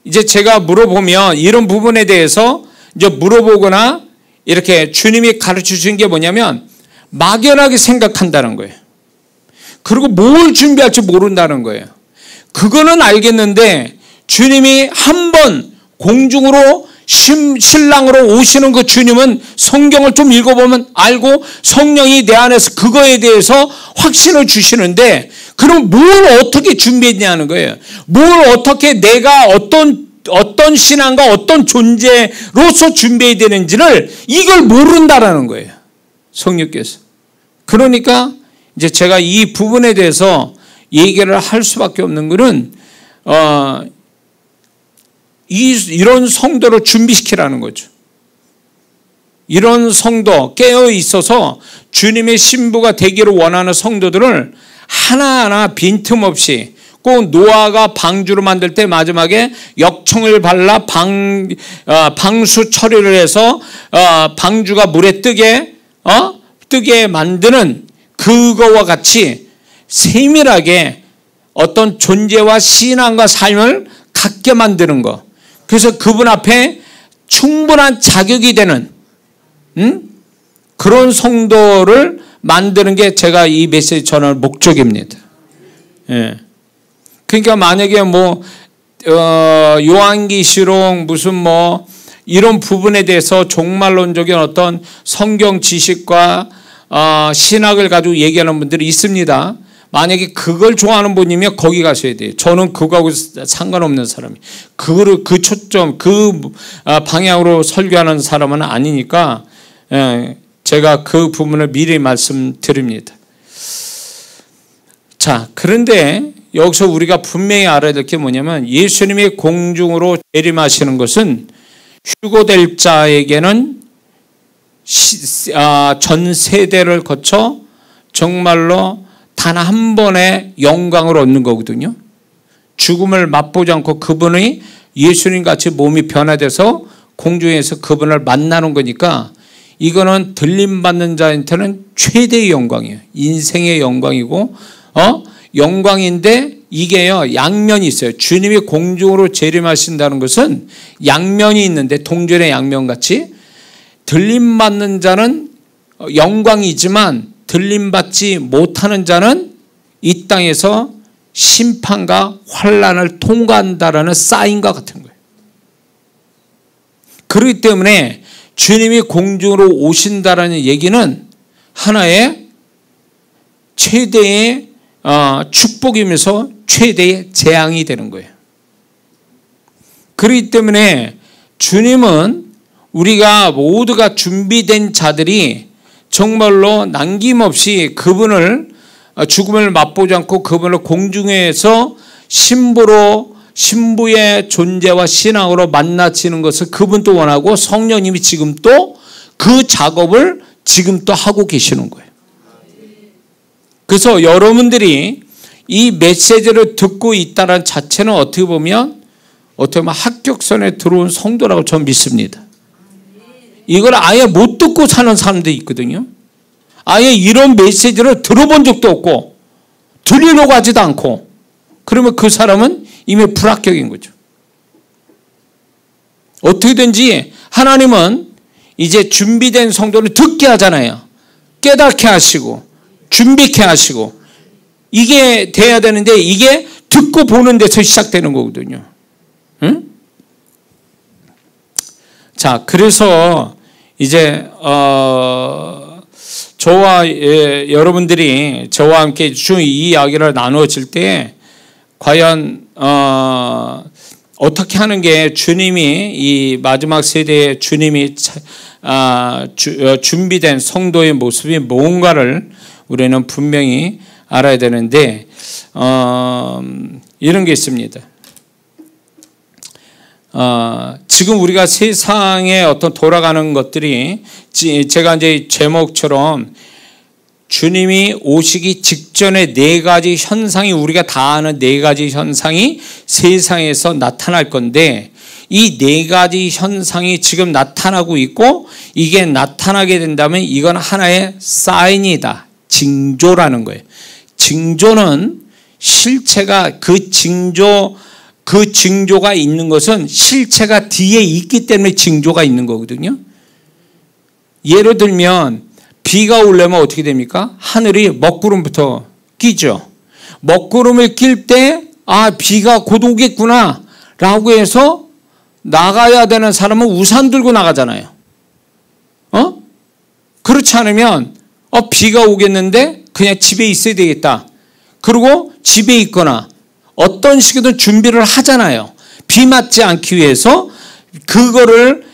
이제 제가 물어보면 이런 부분에 대해서 이제 물어보거나 이렇게 주님이 가르쳐 주신 게 뭐냐면 막연하게 생각한다는 거예요. 그리고 뭘 준비할지 모른다는 거예요. 그거는 알겠는데 주님이 한 번 공중으로 신랑으로 오시는 그 주님은 성경을 좀 읽어보면 알고 성령이 내 안에서 그거에 대해서 확신을 주시는데 그럼 뭘 어떻게 준비했냐는 거예요. 뭘 어떻게 내가 어떤 신앙과 어떤 존재로서 준비해야 되는지를 이걸 모른다라는 거예요. 성령께서. 그러니까 이제 제가 이 부분에 대해서 얘기를 할 수밖에 없는 것은 이런 성도를 준비시키라는 거죠. 이런 성도 깨어 있어서 주님의 신부가 되기를 원하는 성도들을 하나하나 빈틈없이 꼭 노아가 방주를 만들 때 마지막에 역청을 발라 방수 처리를 해서 방주가 물에 뜨게 만드는 그거와 같이 세밀하게 어떤 존재와 신앙과 삶을 갖게 만드는 것. 그래서 그분 앞에 충분한 자격이 되는 그런 성도를 만드는 게 제가 이 메시지 전할 목적입니다. 예. 그러니까 만약에 요한계시록 무슨 이런 부분에 대해서 종말론적인 어떤 성경 지식과 신학을 가지고 얘기하는 분들이 있습니다. 만약에 그걸 좋아하는 분이면 거기 가셔야 돼요. 저는 그거하고 상관없는 사람이. 그 초점, 그 방향으로 설교하는 사람은 아니니까 제가 그 부분을 미리 말씀드립니다. 자, 그런데 여기서 우리가 분명히 알아야 될 게 뭐냐면 예수님이 공중으로 재림하시는 것은 휴거될 자에게는 전 세대를 거쳐 정말로 단 한 번의 영광을 얻는 거거든요. 죽음을 맛보지 않고 그분이 예수님같이 몸이 변화돼서 공중에서 그분을 만나는 거니까 이거는 들림받는 자한테는 최대의 영광이에요. 인생의 영광이고 영광인데 이게요 양면이 있어요. 주님이 공중으로 재림하신다는 것은 양면이 있는데 동전의 양면같이 들림받는 자는 영광이지만 들림받지 못하는 자는 이 땅에서 심판과 환난을 통과한다라는 사인과 같은 거예요. 그렇기 때문에 주님이 공중으로 오신다라는 얘기는 하나의 최대의 축복이면서 최대의 재앙이 되는 거예요. 그렇기 때문에 주님은 우리가 모두가 준비된 자들이 정말로 남김없이 그분을 죽음을 맛보지 않고 그분을 공중에서 신부의 존재와 신앙으로 만나지는 것을 그분도 원하고 성령님이 지금 또 그 작업을 지금 또 하고 계시는 거예요. 그래서 여러분들이 이 메시지를 듣고 있다는 자체는 어떻게 보면 합격선에 들어온 성도라고 저는 믿습니다. 이걸 아예 못 듣고 사는 사람들이 있거든요. 아예 이런 메시지를 들어본 적도 없고 들으려고 하지도 않고 그러면 그 사람은 이미 불합격인 거죠. 어떻게든지 하나님은 이제 준비된 성도를 듣게 하잖아요. 깨닫게 하시고 준비케 하시고 이게 돼야 되는데 이게 듣고 보는 데서 시작되는 거거든요. 응? 자, 그래서 이제 저와 여러분들이 저와 함께 이 이야기를 나누어질 때 과연 어떻게 하는 게 주님이 이 마지막 세대에 주님이 준비된 성도의 모습이 뭔가를 우리는 분명히 알아야 되는데 이런 게 있습니다. 지금 우리가 세상에 어떤 돌아가는 것들이 제가 이제 제목처럼 주님이 오시기 직전에 네 가지 현상이 우리가 다 아는 네 가지 현상이 세상에서 나타날 건데 이 네 가지 현상이 지금 나타나고 있고 이게 나타나게 된다면 이건 하나의 사인이다. 징조라는 거예요. 징조는 실체가 그 징조가 있는 것은 실체가 뒤에 있기 때문에 징조가 있는 거거든요. 예를 들면 비가 오려면 어떻게 됩니까? 하늘이 먹구름부터 끼죠. 먹구름을 낄 때 비가 곧 오겠구나 라고 해서 나가야 되는 사람은 우산 들고 나가잖아요. 그렇지 않으면 비가 오겠는데 그냥 집에 있어야 되겠다. 그리고 집에 있거나 어떤 식이든 준비를 하잖아요. 비 맞지 않기 위해서 그거를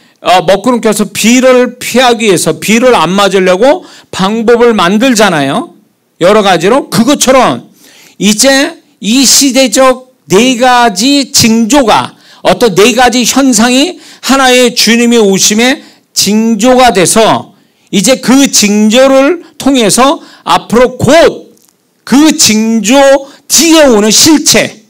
먹구름 껴서 비를 피하기 위해서 비를 안 맞으려고 방법을 만들잖아요. 여러 가지로. 그것처럼 이제 이 시대적 네 가지 징조가 어떤 네 가지 현상이 하나의 주님의 오심의 징조가 돼서 이제 그 징조를 통해서 앞으로 곧 그 징조 뒤에 오는 실체,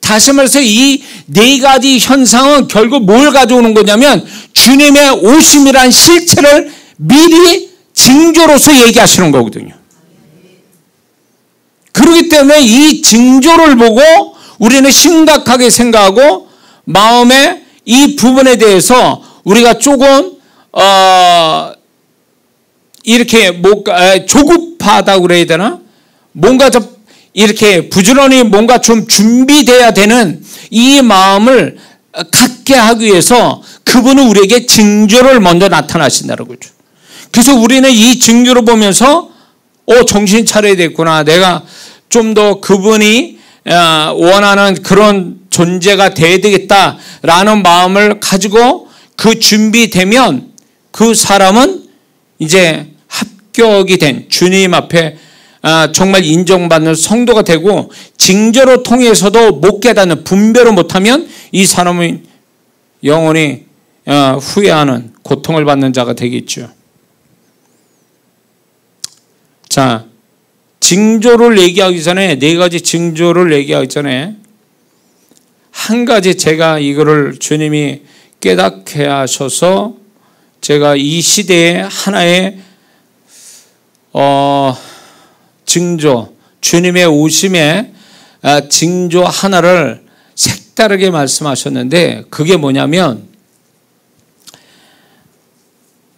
다시 말해서 이 네 가지 현상은 결국 뭘 가져오는 거냐면 주님의 오심이란 실체를 미리 징조로서 얘기하시는 거거든요. 그렇기 때문에 이 징조를 보고 우리는 심각하게 생각하고 마음에 이 부분에 대해서 우리가 조금 이렇게 조급하다고 그래야 되나? 뭔가 좀 이렇게 부지런히 뭔가 좀 준비돼야 되는 이 마음을 갖게 하기 위해서 그분은 우리에게 징조를 먼저 나타나신다는 거죠. 그래서 우리는 이 징조를 보면서 정신 차려야 되겠구나. 내가 좀 더 그분이 원하는 그런 존재가 돼야 되겠다라는 마음을 가지고 그 준비되면 그 사람은 이제 합격이 된 주님 앞에 정말 인정받는 성도가 되고 징조로 통해서도 못 깨닫는 분별을 못하면 이 사람은 영원히 후회하는 고통을 받는 자가 되겠죠. 자, 징조를 얘기하기 전에 네 가지 징조를 얘기하기 전에 한 가지 제가 이거를 주님이 깨닫게 하셔서 제가 이 시대의 하나의 징조, 주님의 오심의 징조 하나를 색다르게 말씀하셨는데, 그게 뭐냐면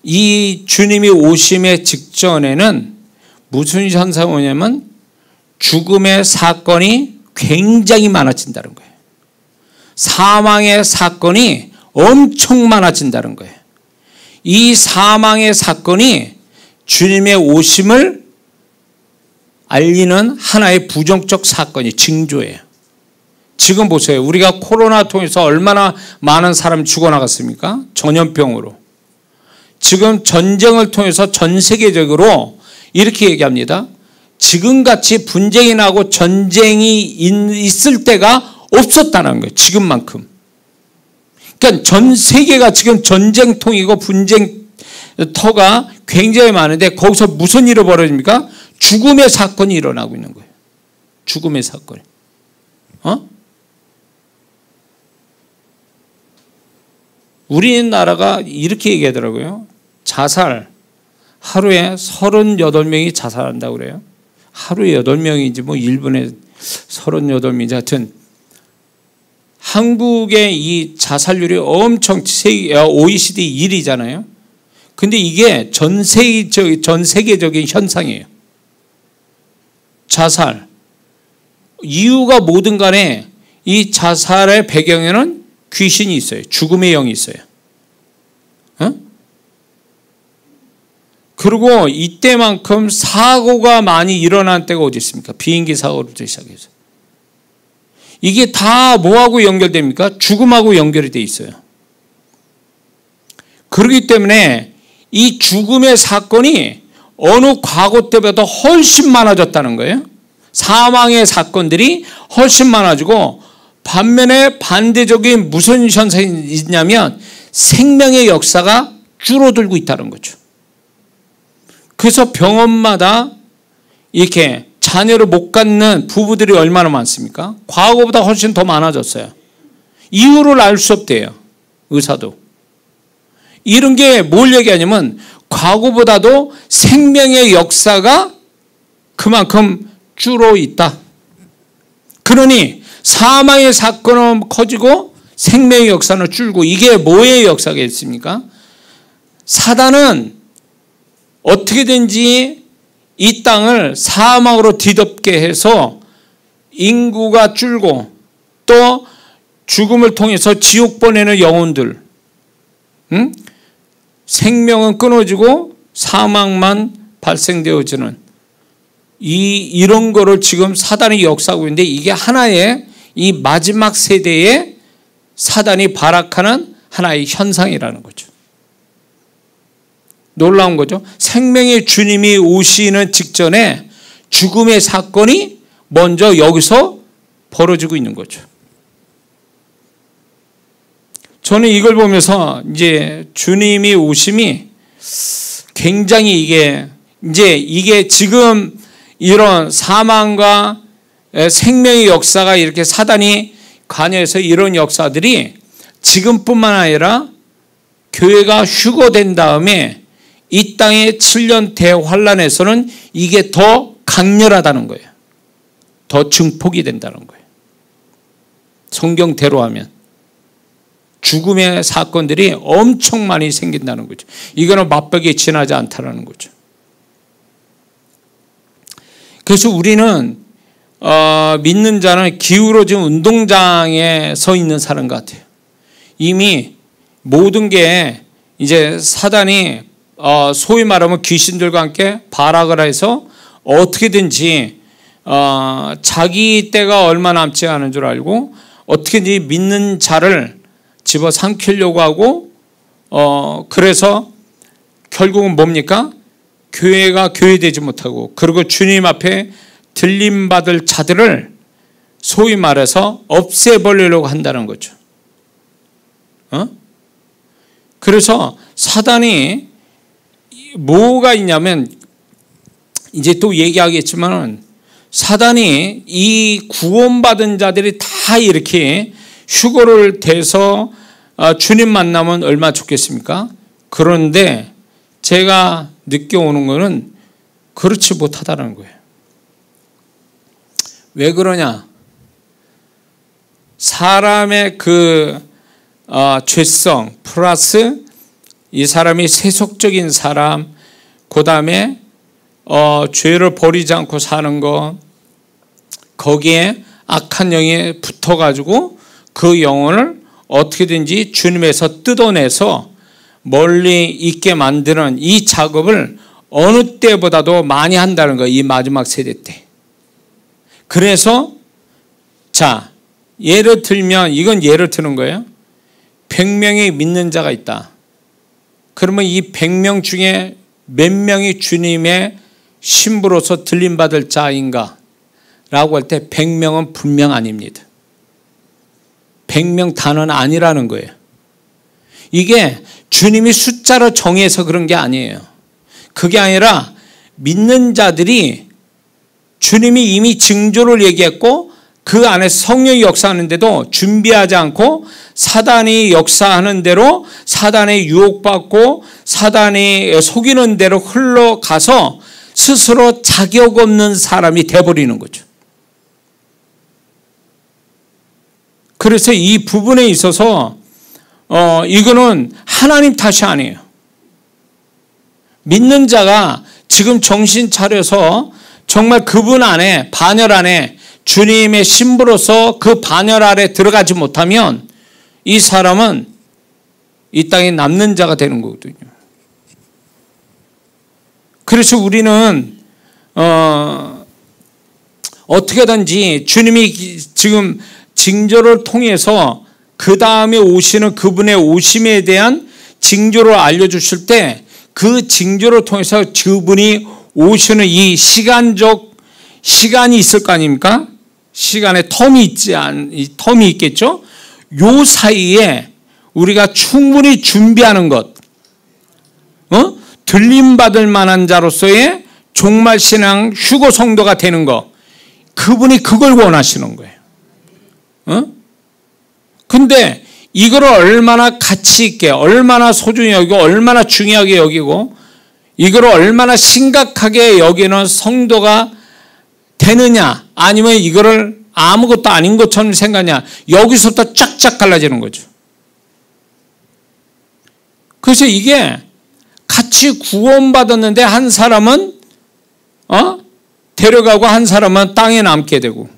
이 주님이 오심의 직전에는 무슨 현상이 오냐면 죽음의 사건이 굉장히 많아진다는 거예요. 사망의 사건이 엄청 많아진다는 거예요. 이 사망의 사건이 주님의 오심을 알리는 하나의 부정적 사건이 징조예요. 지금 보세요. 우리가 코로나 통해서 얼마나 많은 사람이 죽어나갔습니까? 전염병으로. 지금 전쟁을 통해서 전 세계적으로 이렇게 얘기합니다. 지금같이 분쟁이 나고 전쟁이 있을 때가 없었다는 거예요. 지금만큼. 그러니까 전 세계가 지금 전쟁통이고 분쟁터가 굉장히 많은데, 거기서 무슨 일이 벌어집니까? 죽음의 사건이 일어나고 있는 거예요. 죽음의 사건이. 우리나라가 이렇게 얘기하더라고요. 자살, 하루에 38명이 자살한다고 그래요. 하루에 8명이지 뭐 1분에 38명이지. 하여튼 한국의 이 자살률이 엄청 OECD 1위잖아요. 근데 이게 전 세계적인 현상이에요. 자살. 이유가 뭐든 간에 이 자살의 배경에는 귀신이 있어요. 죽음의 영이 있어요. 그리고 이때만큼 사고가 많이 일어난 때가 어디 있습니까? 비행기 사고부터 시작해서. 이게 다 뭐하고 연결됩니까? 죽음하고 연결이 돼 있어요. 그렇기 때문에 이 죽음의 사건이 어느 과거 때보다 훨씬 많아졌다는 거예요. 사망의 사건들이 훨씬 많아지고, 반면에 반대적인 무슨 현상이 있냐면 생명의 역사가 줄어들고 있다는 거죠. 그래서 병원마다 이렇게 자녀를 못 갖는 부부들이 얼마나 많습니까? 과거보다 훨씬 더 많아졌어요. 이유를 알 수 없대요. 의사도. 이런 게 뭘 얘기하냐면 과거보다도 생명의 역사가 그만큼 줄어 있다. 그러니 사망의 사건은 커지고 생명의 역사는 줄고, 이게 뭐의 역사가 있습니까? 사단은 어떻게든지 이 땅을 사망으로 뒤덮게 해서 인구가 줄고, 또 죽음을 통해서 지옥 보내는 영혼들, 생명은 끊어지고 사망만 발생되어지는 이런 거를 지금 사단이 역사하고 있는데, 이게 하나의 이 마지막 세대에 사단이 발악하는 하나의 현상이라는 거죠. 놀라운 거죠. 생명의 주님이 오시는 직전에 죽음의 사건이 먼저 여기서 벌어지고 있는 거죠. 저는 이걸 보면서 이제 주님이 오심이 굉장히 이게 지금 이런 사망과 생명의 역사가 이렇게 사단이 관여해서 이런 역사들이 지금뿐만 아니라 교회가 휴거된 다음에 이 땅의 7년 대환란에서는 이게 더 강렬하다는 거예요. 더 증폭이 된다는 거예요. 성경대로 하면 죽음의 사건들이 엄청 많이 생긴다는 거죠. 이거는 맛보기에 지나지 않다라는 거죠. 그래서 우리는 믿는 자는 기울어진 운동장에 서 있는 사람 같아요. 이미 모든 게 이제 사단이 소위 말하면 귀신들과 함께 발악을 해서 어떻게든지 자기 때가 얼마 남지 않은 줄 알고 어떻게든지 믿는 자를 집어삼키려고 하고, 그래서 결국은 뭡니까? 교회가 교회되지 못하고, 그리고 주님 앞에 들림받을 자들을 소위 말해서 없애버리려고 한다는 거죠. 그래서 사단이 뭐가 있냐면, 이제 또 얘기하겠지만, 사단이 이 구원받은 자들이 다 이렇게 휴거를 대서 주님 만나면 얼마나 좋겠습니까? 그런데 제가 느껴오는 거는 그렇지 못하다는 거예요. 왜 그러냐? 사람의 죄성 플러스 이 사람이 세속적인 사람, 그 다음에 죄를 버리지 않고 사는 거, 거기에 악한 영이 붙어가지고 그 영혼을 어떻게든지 주님에서 뜯어내서 멀리 있게 만드는 이 작업을 어느 때보다도 많이 한다는 거예요. 이 마지막 세대 때. 그래서 자, 예를 들면 이건 예를 드는 거예요. 100명의 믿는 자가 있다. 그러면 이 100명 중에 몇 명이 주님의 신부로서 들림받을 자인가? 라고 할 때 100명은 분명 아닙니다. 100명 단어는 아니라는 거예요. 이게 주님이 숫자로 정해서 그런 게 아니에요. 그게 아니라 믿는 자들이 주님이 이미 징조를 얘기했고 그 안에 성령이 역사하는데도 준비하지 않고 사단이 역사하는 대로 사단의 유혹받고 사단이 속이는 대로 흘러가서 스스로 자격 없는 사람이 돼버리는 거죠. 그래서 이 부분에 있어서 이거는 하나님 탓이 아니에요. 믿는 자가 지금 정신 차려서 정말 그분 안에 반열 안에 주님의 신부로서 그 반열 아래 들어가지 못하면 이 사람은 이 땅에 남는 자가 되는 거거든요. 그래서 우리는 어떻게든지 주님이 지금 징조를 통해서 그 다음에 오시는 그분의 오심에 대한 징조를 알려주실 때 그 징조를 통해서 그분이 오시는 이 시간이 있을 거 아닙니까? 시간에 텀이 있겠죠? 요 사이에 우리가 충분히 준비하는 것, 들림받을 만한 자로서의 종말신앙 휴거 성도가 되는 것, 그분이 그걸 원하시는 거예요. 근데 이걸 얼마나 가치 있게, 얼마나 소중히 여기고, 얼마나 중요하게 여기고, 이걸 얼마나 심각하게 여기는 성도가 되느냐, 아니면 이거를 아무것도 아닌 것처럼 생각하냐, 여기서부터 쫙쫙 갈라지는 거죠. 그래서 이게 같이 구원받았는데 한 사람은 데려가고 한 사람은 땅에 남게 되고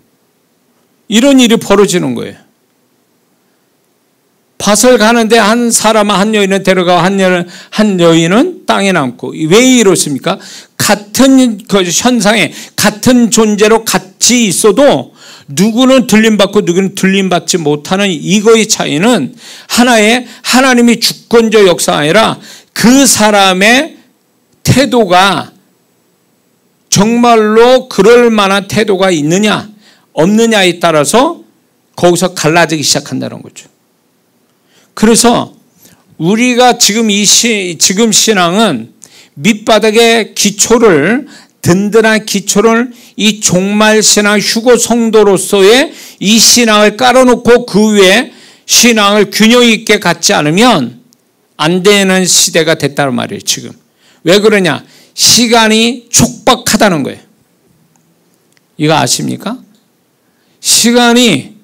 이런 일이 벌어지는 거예요. 밭을 가는데 한 사람은 한 여인은 데려가고 한 여인은 땅에 남고. 왜 이렇습니까? 같은 그 현상에 같은 존재로 같이 있어도 누구는 들림받고 누구는 들림받지 못하는 이거의 차이는 하나의 하나님이 주권적 역사가 아니라 그 사람의 태도가 정말로 그럴 만한 태도가 있느냐 없느냐에 따라서 거기서 갈라지기 시작한다는 거죠. 그래서 우리가 지금 지금 신앙은 밑바닥의 기초를, 든든한 기초를 이 종말신앙 휴거 성도로서의 이 신앙을 깔아놓고 그 위에 신앙을 균형 있게 갖지 않으면 안 되는 시대가 됐다는 말이에요. 지금 왜 그러냐? 시간이 촉박하다는 거예요. 이거 아십니까? 시간이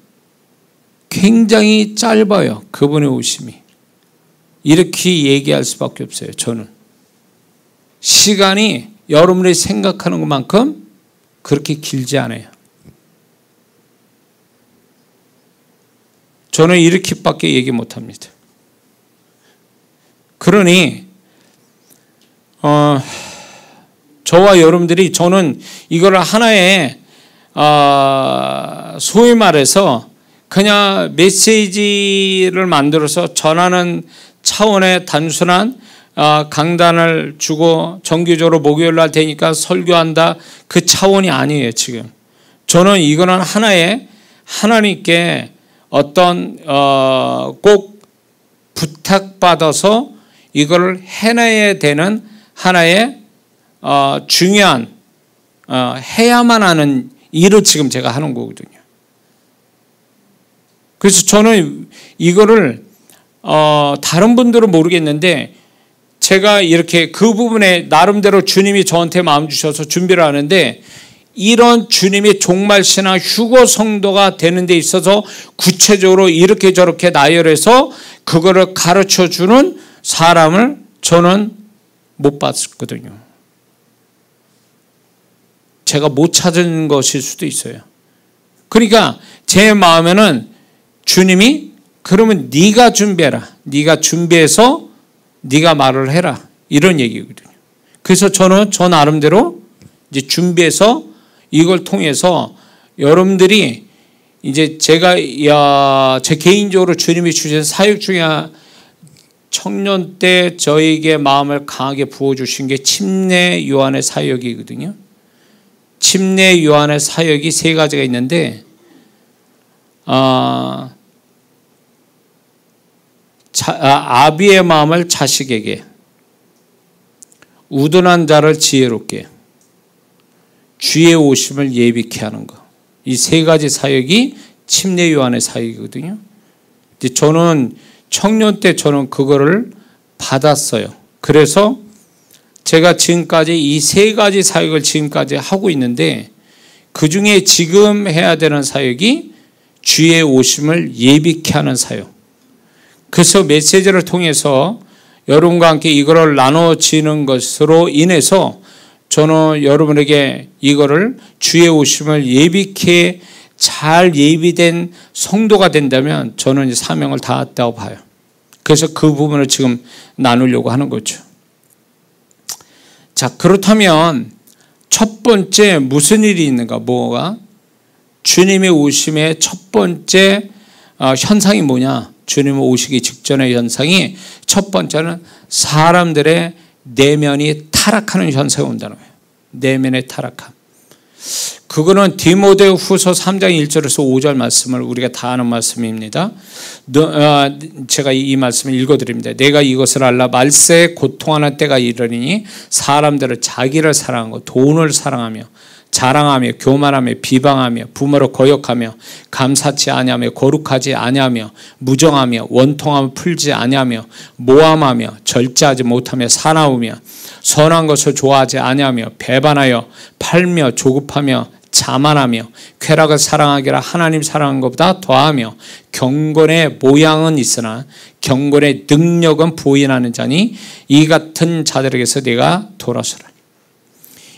굉장히 짧아요. 그분의 오심이. 이렇게 얘기할 수밖에 없어요. 저는 시간이 여러분이 생각하는 것만큼 그렇게 길지 않아요. 저는 이렇게밖에 얘기 못합니다. 그러니 저와 여러분들이, 저는 이걸 하나의 소위 말해서 그냥 메시지를 만들어서 전하는 차원의 단순한 강단을 주고 정기적으로 목요일 날 되니까 설교한다, 그 차원이 아니에요. 지금 저는 이거는 하나의 하나님께 어떤 꼭 부탁받아서 이걸 해내야 되는 하나의 중요한 해야만 하는 일을 지금 제가 하는 거거든요. 그래서 저는 이거를 다른 분들은 모르겠는데 제가 이렇게 그 부분에 나름대로 주님이 저한테 마음 주셔서 준비를 하는데, 이런 주님이 종말신앙 휴거 성도가 되는 데 있어서 구체적으로 이렇게 저렇게 나열해서 그거를 가르쳐주는 사람을 저는 못 봤거든요. 제가 못 찾은 것일 수도 있어요. 그러니까 제 마음에는 주님이 그러면 네가 준비해라. 네가 준비해서 네가 말을 해라. 이런 얘기거든요. 그래서 저는 저 나름대로 이제 준비해서 이걸 통해서 여러분들이 이제 제가 제 개인적으로 주님이 주신 사역 중에 청년 때 저에게 마음을 강하게 부어주신 게 침례 요한의 사역이거든요. 침례 요한의 사역이 세 가지가 있는데, 아비의 마음을 자식에게, 우둔한 자를 지혜롭게, 주의 오심을 예비케 하는 것. 이 세 가지 사역이 침례 요한의 사역이거든요. 저는 청년 때 저는 그거를 받았어요. 그래서 제가 지금까지 이 세 가지 사역을 지금까지 하고 있는데, 그 중에 지금 해야 되는 사역이 주의 오심을 예비케 하는 사역. 그래서 메시지를 통해서 여러분과 함께 이거를 나눠지는 것으로 인해서 저는 여러분에게 이거를 주의 오심을 예비케 잘 예비된 성도가 된다면 저는 사명을 다했다고 봐요. 그래서 그 부분을 지금 나누려고 하는 거죠. 자, 그렇다면 첫 번째 무슨 일이 있는가? 뭐가? 주님의 오심의 첫 번째 현상이 뭐냐? 주님 오시기 직전의 현상이 첫 번째는 사람들의 내면이 타락하는 현상이 온다는 거예요. 내면의 타락함. 그거는 디모데 후서 3장 1절에서 5절 말씀을 우리가 다 아는 말씀입니다. 제가 이 말씀을 읽어드립니다. 내가 이것을 알라. 말세에 고통하는 때가 이르리니 사람들은 자기를 사랑하고 돈을 사랑하며 자랑하며 교만하며 비방하며 부모를 거역하며 감사치 아니하며 거룩하지 아니하며 무정하며 원통함을 풀지 아니하며 모함하며 절제하지 못하며 사나우며 선한 것을 좋아하지 아니하며 배반하여 팔며 조급하며 자만하며 쾌락을 사랑하기라 하나님 사랑한 것보다 더하며 경건의 모양은 있으나 경건의 능력은 부인하는 자니 이 같은 자들에게서 내가 돌아서라.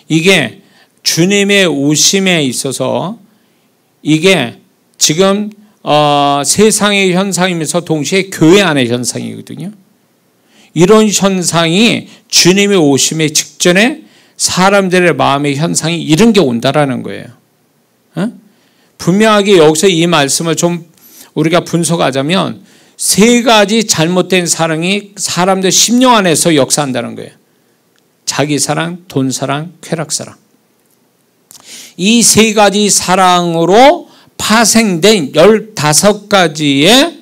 이게 주님의 오심에 있어서 이게 지금 세상의 현상이면서 동시에 교회 안의 현상이거든요. 이런 현상이 주님의 오심의 직전에 사람들의 마음의 현상이 이런 게 온다라는 거예요. 분명하게 여기서 이 말씀을 좀 우리가 분석하자면 세 가지 잘못된 사랑이 사람들 심령 안에서 역사한다는 거예요. 자기 사랑, 돈 사랑, 쾌락 사랑. 이 세 가지 사랑으로 파생된 15가지의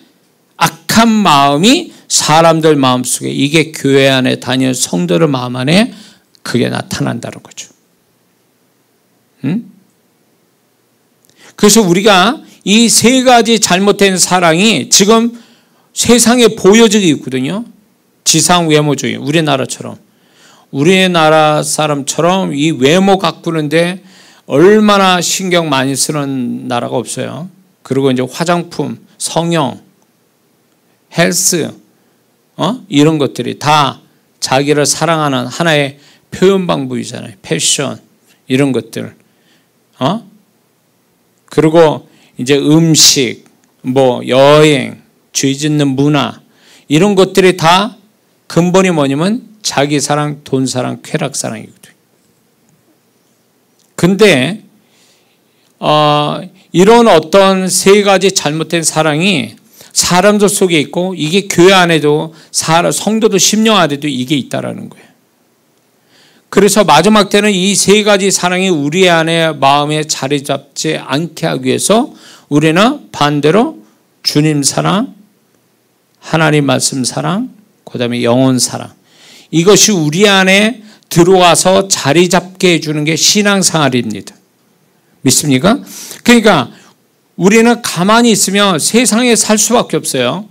악한 마음이 사람들 마음속에, 이게 교회 안에 다니는 성도들 마음 안에 그게 나타난다는 거죠. 그래서 우리가 이 세 가지 잘못된 사랑이 지금 세상에 보여지고 있거든요. 지상 외모주의, 우리나라처럼. 우리나라 사람처럼 이 외모 가꾸는데 얼마나 신경 많이 쓰는 나라가 없어요. 그리고 이제 화장품, 성형, 헬스, 이런 것들이 다 자기를 사랑하는 하나의 표현 방법이잖아요. 패션, 이런 것들. 그리고 이제 음식, 여행, 죄 짓는 문화, 이런 것들이 다 근본이 뭐냐면 자기 사랑, 돈 사랑, 쾌락 사랑이거든요. 근데 이런 어떤 세 가지 잘못된 사랑이 사람들 속에 있고, 이게 교회 안에도 성도도 심령 안에도 이게 있다라는 거예요. 그래서 마지막 때는 이 세 가지 사랑이 우리 안에 마음에 자리 잡지 않게 하기 위해서 우리는 반대로 주님 사랑, 하나님 말씀 사랑, 그 다음에 영혼 사랑, 이것이 우리 안에 들어와서 자리 잡게 해주는 게 신앙생활입니다. 믿습니까? 그러니까 우리는 가만히 있으면 세상에 살 수밖에 없어요.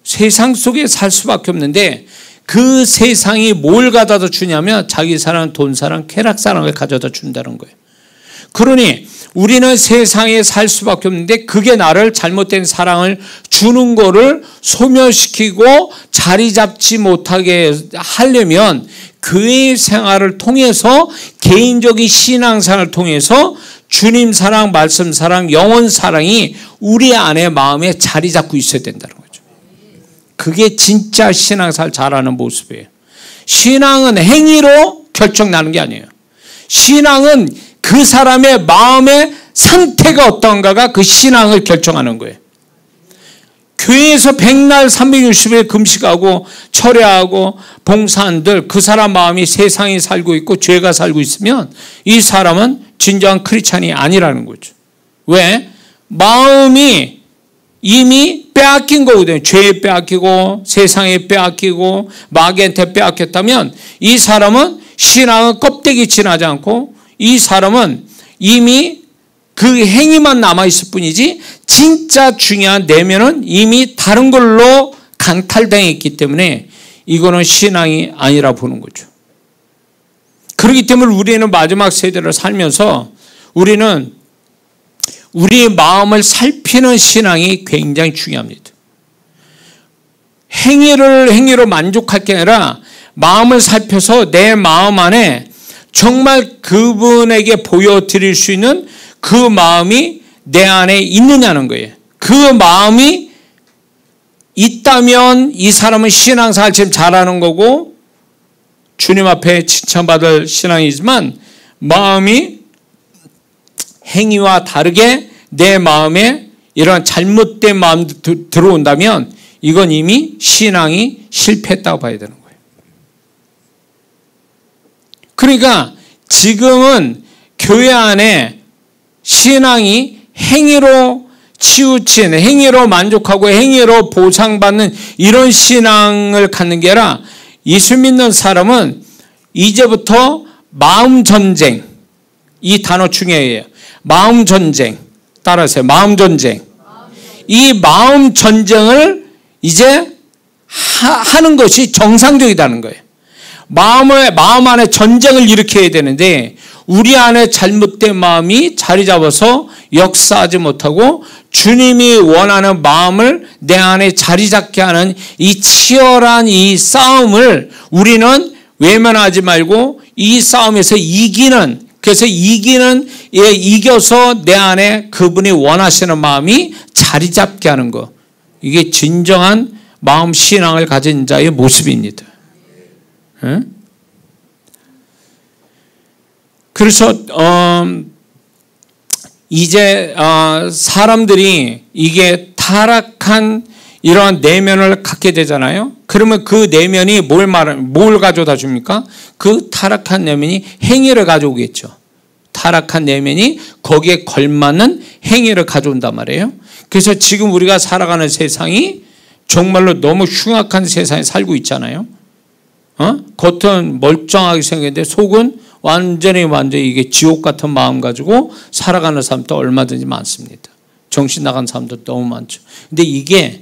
세상 속에 살 수밖에 없는데, 그 세상이 뭘 가져다 주냐면 자기 사랑, 돈 사랑, 쾌락 사랑을 가져다 준다는 거예요. 그러니 우리는 세상에 살 수밖에 없는데 그게 나를 잘못된 사랑을 주는 거를 소멸시키고 자리 잡지 못하게 하려면 교회 생활을 통해서 개인적인 신앙생활을 통해서 주님 사랑, 말씀 사랑, 영혼 사랑이 우리 안에 마음에 자리 잡고 있어야 된다는 거죠. 그게 진짜 신앙생활 잘하는 모습이에요. 신앙은 행위로 결정나는 게 아니에요. 신앙은 그 사람의 마음의 상태가 어떤가가 그 신앙을 결정하는 거예요. 교회에서 100날 360일 금식하고 철야하고 봉사한들 그 사람 마음이 세상에 살고 있고 죄가 살고 있으면 이 사람은 진정한 크리스찬이 아니라는 거죠. 왜? 마음이 이미 빼앗긴 거거든요. 죄에 빼앗기고 세상에 빼앗기고 마귀한테 빼앗겼다면 이 사람은 신앙은 껍데기 지나지 않고 이 사람은 이미 그 행위만 남아있을 뿐이지 진짜 중요한 내면은 이미 다른 걸로 강탈당했기 때문에 이거는 신앙이 아니라 보는 거죠. 그렇기 때문에 우리는 마지막 세대를 살면서 우리는 우리의 마음을 살피는 신앙이 굉장히 중요합니다. 행위로 만족할 게 아니라 마음을 살펴서 내 마음 안에 정말 그분에게 보여드릴 수 있는 그 마음이 내 안에 있느냐는 거예요. 그 마음이 있다면 이 사람은 신앙생활 지금 잘하는 거고 주님 앞에 칭찬받을 신앙이지만 마음이 행위와 다르게 내 마음에 이런 잘못된 마음 들어온다면 이건 이미 신앙이 실패했다고 봐야 되는 거예요. 그러니까 지금은 교회 안에 신앙이 행위로 치우친, 행위로 만족하고 행위로 보상받는 이런 신앙을 갖는 게 아니라 예수 믿는 사람은 이제부터 마음 전쟁, 이 단어 중요해요. 마음 전쟁, 따라하세요. 마음 전쟁. 이 마음 전쟁을 이제 하는 것이 정상적이라는 거예요. 마음 안에 전쟁을 일으켜야 되는데 우리 안에 잘못된 마음이 자리 잡아서 역사하지 못하고 주님이 원하는 마음을 내 안에 자리 잡게 하는 이 치열한 이 싸움을 우리는 외면하지 말고 이 싸움에서 그래서 이겨서 내 안에 그분이 원하시는 마음이 자리 잡게 하는 거. 이게 진정한 마음 신앙을 가진 자의 모습입니다. 그래서 이제 사람들이 이게 타락한 이러한 내면을 갖게 되잖아요. 그러면 그 내면이 뭘 가져다 줍니까? 그 타락한 내면이 행위를 가져오겠죠. 타락한 내면이 거기에 걸맞는 행위를 가져온단 말이에요. 그래서 지금 우리가 살아가는 세상이 정말로 너무 흉악한 세상에 살고 있잖아요. 겉은 멀쩡하게 생겼는데 속은 완전히 이게 지옥 같은 마음 가지고 살아가는 사람도 얼마든지 많습니다. 정신 나간 사람도 너무 많죠. 근데 이게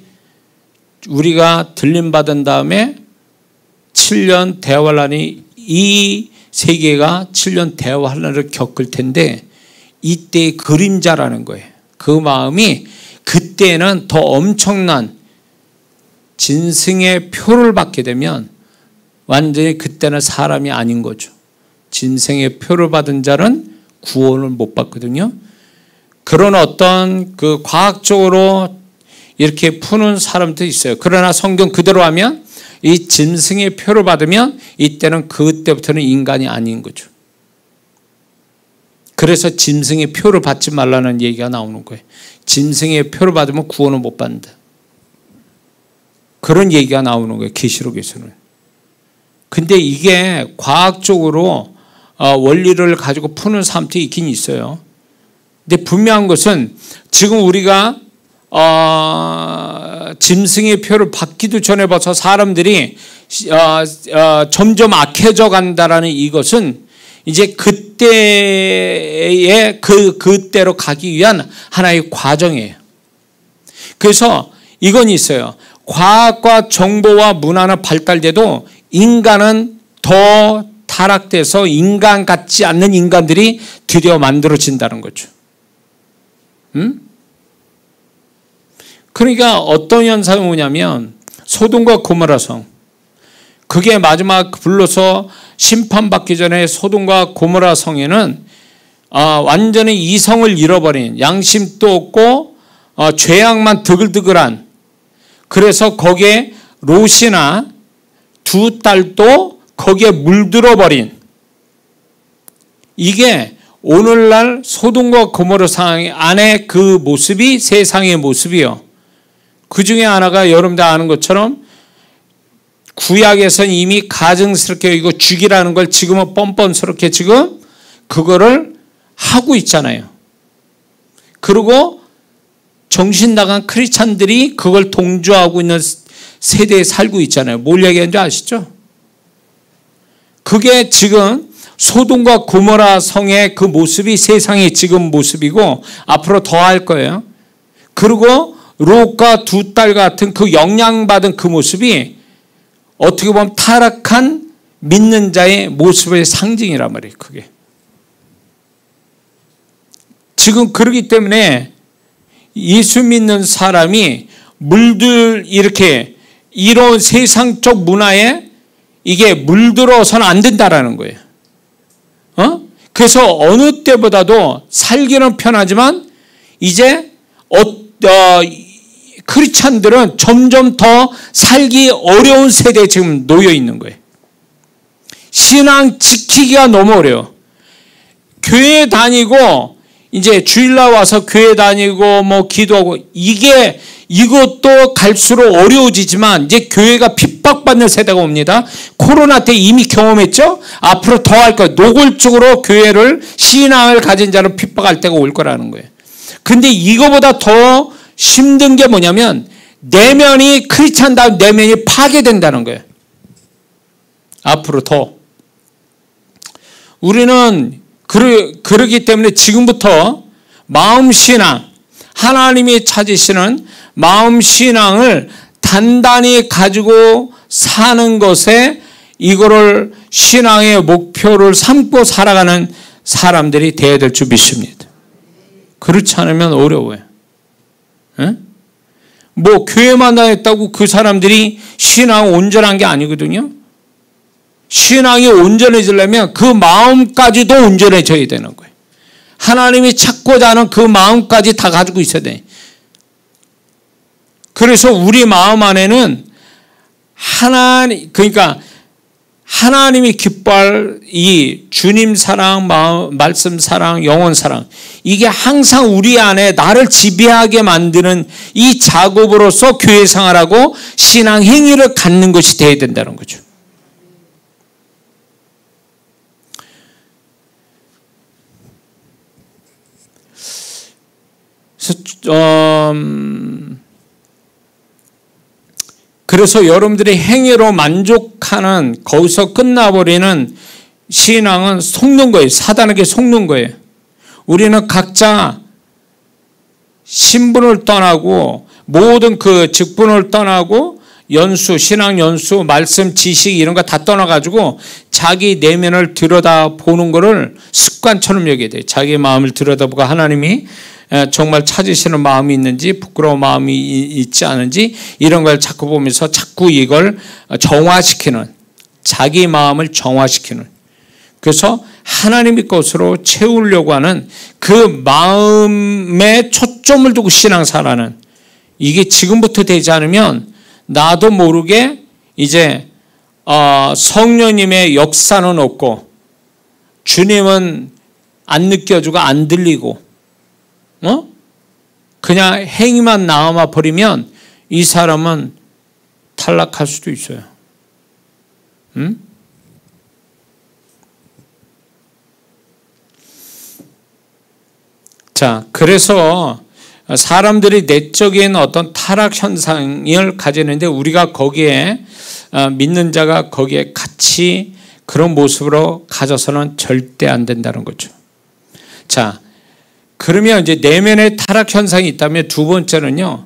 우리가 들림받은 다음에 7년 대환란이 이 세계가 7년 대환란을 겪을 텐데 이때의 그림자라는 거예요. 그 마음이 그때는 더 엄청난 진승의 표를 받게 되면 완전히 그때는 사람이 아닌 거죠. 진생의 표를 받은 자는 구원을 못 받거든요. 그런 어떤 그 과학적으로 이렇게 푸는 사람도 있어요. 그러나 성경 그대로 하면 이 짐승의 표를 받으면 이때는 그때부터는 인간이 아닌 거죠. 그래서 짐승의 표를 받지 말라는 얘기가 나오는 거예요. 짐승의 표를 받으면 구원을 못 받는다. 그런 얘기가 나오는 거예요. 계시록에서는. 근데 이게 과학적으로 원리를 가지고 푸는 사람도 있긴 있어요. 근데 분명한 것은 지금 우리가 짐승의 표를 받기도 전에 벌써 사람들이 점점 악해져 간다라는 이것은 이제 그때의 그때로 가기 위한 하나의 과정이에요. 그래서 이건 있어요. 과학과 정보와 문화는 발달돼도 인간은 더 타락돼서 인간 같지 않는 인간들이 드디어 만들어진다는 거죠. 그러니까 어떤 현상이 오냐면 소돔과 고모라 성, 그게 마지막 불로서 심판받기 전에 소돔과 고모라 성에는 완전히 이성을 잃어버린, 양심도 없고 죄악만 드글드글한, 그래서 거기에 롯이나 두 딸도 거기에 물들어버린, 이게 오늘날 소돔과 고모라 성 안에 그 모습이 세상의 모습이요. 그 중에 하나가 여러분들 아는 것처럼 구약에서는 이미 가증스럽게 이거 죽이라는 걸 지금은 뻔뻔스럽게 지금 그거를 하고 있잖아요. 그리고 정신 나간 크리스찬들이 그걸 동조하고 있는 세대에 살고 있잖아요. 뭘 얘기하는지 아시죠? 그게 지금 소돔과 고모라 성의 그 모습이 세상의 지금 모습이고 앞으로 더 할 거예요. 그리고 롯과 두 딸 같은 그 영향받은 그 모습이 어떻게 보면 타락한 믿는 자의 모습의 상징이란 말이에요. 그게. 지금 그러기 때문에 예수 믿는 사람이 이렇게 이런 세상적 문화에 이게 물들어서는 안 된다라는 거예요. 그래서 어느 때보다도 살기는 편하지만 이제 크리스찬들은 점점 더 살기 어려운 세대에 지금 놓여 있는 거예요. 신앙 지키기가 너무 어려워. 교회 다니고 이제 주일날 와서 교회 다니고 뭐 기도하고 이것도 갈수록 어려워지지만 이제 교회가 핍박받는 세대가 옵니다. 코로나 때 이미 경험했죠? 앞으로 더 할 거예요. 노골적으로 교회를 신앙을 가진 자를 핍박할 때가 올 거라는 거예요. 근데 이거보다 더 힘든 게 뭐냐면 내면이 크리스찬다운 내면이 파괴된다는 거예요. 앞으로 더. 우리는 그러기 때문에 지금부터 마음신앙, 하나님이 찾으시는 마음신앙을 단단히 가지고 사는 것에 이거를 신앙의 목표를 삼고 살아가는 사람들이 되어야 될 줄 믿습니다. 그렇지 않으면 어려워요. 에? 뭐 교회만 다녔다고 그 사람들이 신앙 온전한 게 아니거든요. 신앙이 온전해지려면 그 마음까지도 온전해져야 되는 거예요. 하나님이 찾고자 하는 그 마음까지 다 가지고 있어야 돼. 그래서 우리 마음 안에는 그러니까 하나님이 기뻐할 이 주님 사랑, 말씀 사랑, 영혼 사랑, 이게 항상 우리 안에 나를 지배하게 만드는 이 작업으로서 교회 생활하고 신앙 행위를 갖는 것이 되어야 된다는 거죠. 그래서 여러분들이 행위로 만족하는, 거기서 끝나버리는 신앙은 속는 거예요. 사단에게 속는 거예요. 우리는 각자 신분을 떠나고 모든 그 직분을 떠나고 연수, 신앙 연수, 말씀, 지식 이런 거 다 떠나가지고 자기 내면을 들여다보는 거를 습관처럼 여겨야 돼요. 자기 마음을 들여다보고 하나님이 정말 찾으시는 마음이 있는지, 부끄러운 마음이 있지 않은지 이런 걸 자꾸 보면서 자꾸 이걸 정화시키는, 자기 마음을 정화시키는, 그래서 하나님의 것으로 채우려고 하는 그 마음에 초점을 두고 신앙생활하는, 이게 지금부터 되지 않으면 나도 모르게 이제 성령님의 역사는 없고 주님은 안 느껴지고 안 들리고 그냥 행위만 남아 버리면 이 사람은 탈락할 수도 있어요. 자, 그래서 사람들이 내적인 어떤 타락 현상을 가지는데 우리가 거기에 믿는 자가 거기에 같이 그런 모습으로 가져서는 절대 안 된다는 거죠. 자, 그러면 이제 내면의 타락 현상이 있다면 두 번째는요,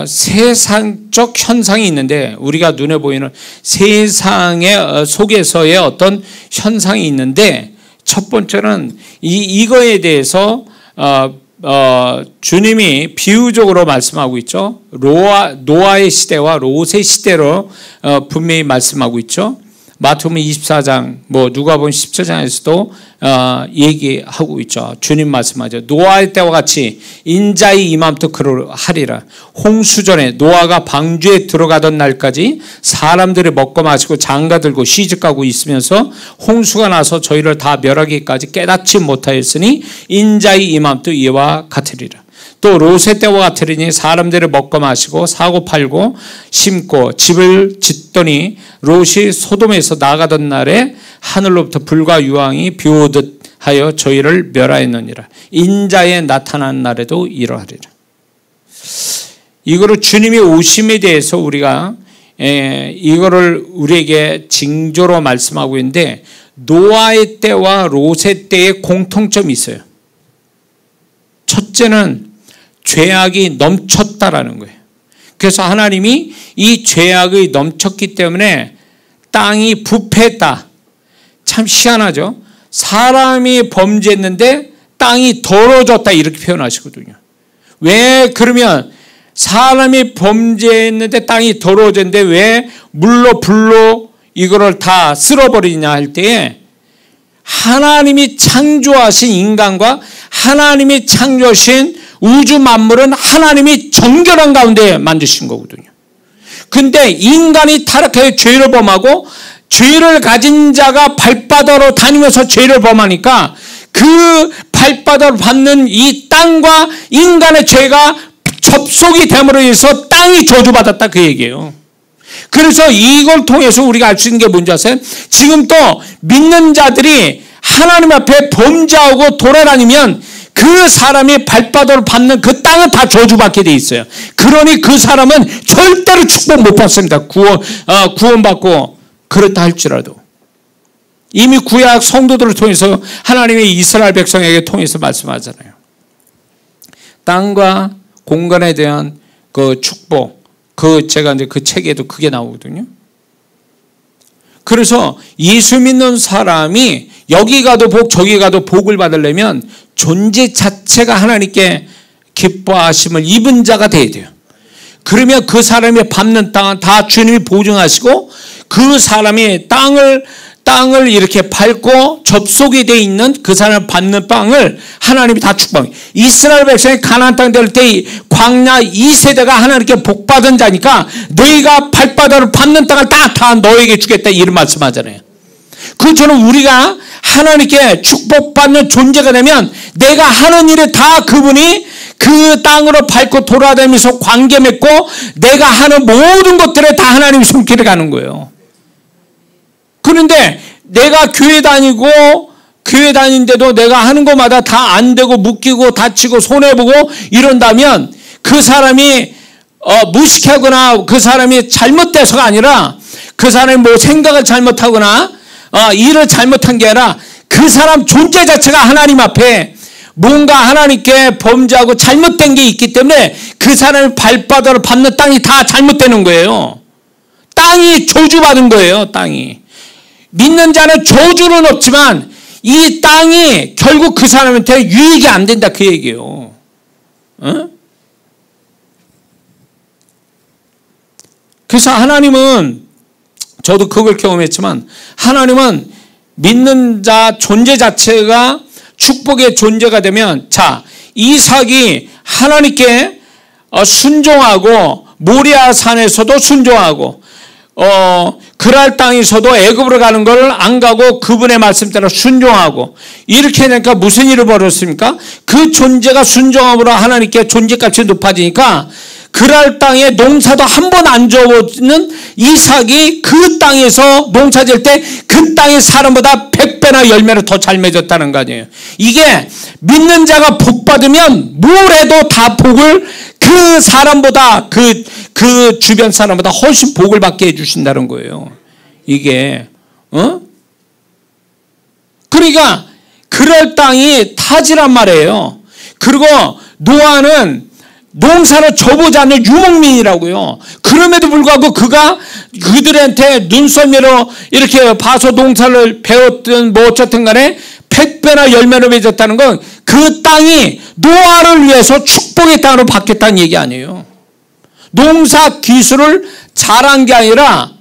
세상적 현상이 있는데, 우리가 눈에 보이는 세상의 속에서의 어떤 현상이 있는데, 첫 번째는 이거에 대해서 주님이 비유적으로 말씀하고 있죠. 노아의 시대와 롯의 시대로 분명히 말씀하고 있죠. 마태복음 24장, 누가복음 17장에서도 얘기하고 있죠. 주님 말씀하죠. 노아의 때와 같이 인자의 임함도 그러하리라. 홍수전에 노아가 방주에 들어가던 날까지 사람들이 먹고 마시고 장가들고 시집가고 있으면서 홍수가 나서 저희를 다 멸하기까지 깨닫지 못하였으니 인자의 임함도 이와 같으리라. 또 롯의 때와 같으리니 사람들이 먹고 마시고 사고 팔고 심고 집을 짓더니 롯이 소돔에서 나가던 날에 하늘로부터 불과 유황이 비오듯 하여 저희를 멸하였느니라. 인자에 나타난 날에도 이러하리라. 이거를 주님이 오심에 대해서 우리가 이거를 우리에게 징조로 말씀하고 있는데, 노아의 때와 롯의 때에 공통점이 있어요. 첫째는 죄악이 넘쳤다라는 거예요. 그래서 하나님이 이 죄악이 넘쳤기 때문에 땅이 부패했다. 참 희한하죠. 사람이 범죄했는데 땅이 더러워졌다, 이렇게 표현하시거든요. 왜 그러면 사람이 범죄했는데 땅이 더러워졌는데 왜 물로 불로 이거를 다 쓸어버리냐 할 때에, 하나님이 창조하신 인간과 하나님이 창조하신 우주 만물은 하나님이 정결한 가운데 만드신 거거든요. 근데 인간이 타락하여 죄를 범하고 죄를 가진 자가 발바닥으로 다니면서 죄를 범하니까 그 발바닥을 밟는 이 땅과 인간의 죄가 접속이 됨으로 인해서 땅이 저주받았다, 그 얘기예요. 그래서 이걸 통해서 우리가 알 수 있는 게 뭔지 아세요? 지금 또 믿는 자들이 하나님 앞에 범죄하고 돌아다니면 그 사람이 발바닥을 밟는 그 땅은 다 저주받게 돼 있어요. 그러니 그 사람은 절대로 축복 못 받습니다. 구원받고 그렇다 할지라도. 이미 구약 성도들을 통해서 하나님의 이스라엘 백성에게 통해서 말씀하잖아요. 땅과 공간에 대한 그 축복, 제가 이제 그 책에도 그게 나오거든요. 그래서 예수 믿는 사람이 여기 가도 복 저기 가도 복을 받으려면 존재 자체가 하나님께 기뻐하심을 입은 자가 돼야 돼요. 그러면 그 사람이 밟는 땅은 다 주님이 보증하시고, 그 사람이 땅을 이렇게 밟고 접속이 되어 있는 그 사람을 밟는 땅을 하나님이 다 축복해요. 이스라엘 백성이 가나안 땅 될 때 광야 2세대가 하나님께 복받은 자니까 너희가 발바닥으로 밟는 땅을 다 너에게 주겠다, 이런 말씀하잖아요. 그처럼 우리가 하나님께 축복받는 존재가 되면 내가 하는 일에 다 그분이 그 땅으로 밟고 돌아다니면서 관계 맺고 내가 하는 모든 것들에 다 하나님이 손길을 가는 거예요. 그런데 내가 교회 다니는데도 내가 하는 것마다 다 안 되고 묶이고 다치고 손해보고 이런다면 그 사람이 무식하거나 그 사람이 잘못돼서가 아니라 그 사람이 생각을 잘못하거나 일을 잘못한 게 아니라 그 사람 존재 자체가 하나님 앞에 뭔가 하나님께 범죄하고 잘못된 게 있기 때문에 그 사람의 발바닥을 밟는 땅이 다 잘못되는 거예요. 땅이 저주받은 거예요. 땅이. 믿는 자는 저주는 없지만 이 땅이 결국 그 사람한테 유익이 안 된다, 그 얘기예요. 그래서 하나님은, 저도 그걸 경험했지만, 하나님은 믿는 자 존재 자체가 축복의 존재가 되면, 자, 이삭이 하나님께 순종하고 모리아 산에서도 순종하고 그랄 땅에서도 애굽으로 가는 걸 안 가고 그분의 말씀대로 순종하고 이렇게 되니까 무슨 일을 벌였습니까? 그 존재가 순종함으로 하나님께 존재값이 높아지니까 그랄 땅에 농사도 한 번 안 지어보는 이삭이 그 땅에서 농사 지을 때 그 땅의 사람보다 100배나 10배나 더 잘 맺었다는 거 아니에요. 이게 믿는 자가 복 받으면 뭘 해도 다 복을 그 사람보다 그 주변 사람보다 훨씬 복을 받게 해주신다는 거예요. 이게 그러니까 그럴 땅이 타지란 말이에요. 그리고 노아는 농사를 져보지 않는 유목민이라고요. 그럼에도 불구하고 그들한테 눈썰미로 이렇게 봐서 농사를 배웠든 뭐 어쨌든 간에 100배나 열매를 맺었다는 건 그 땅이 노아를 위해서 축복의 땅으로 바뀌었다는 얘기 아니에요. 농사 기술을 잘한 게 아니라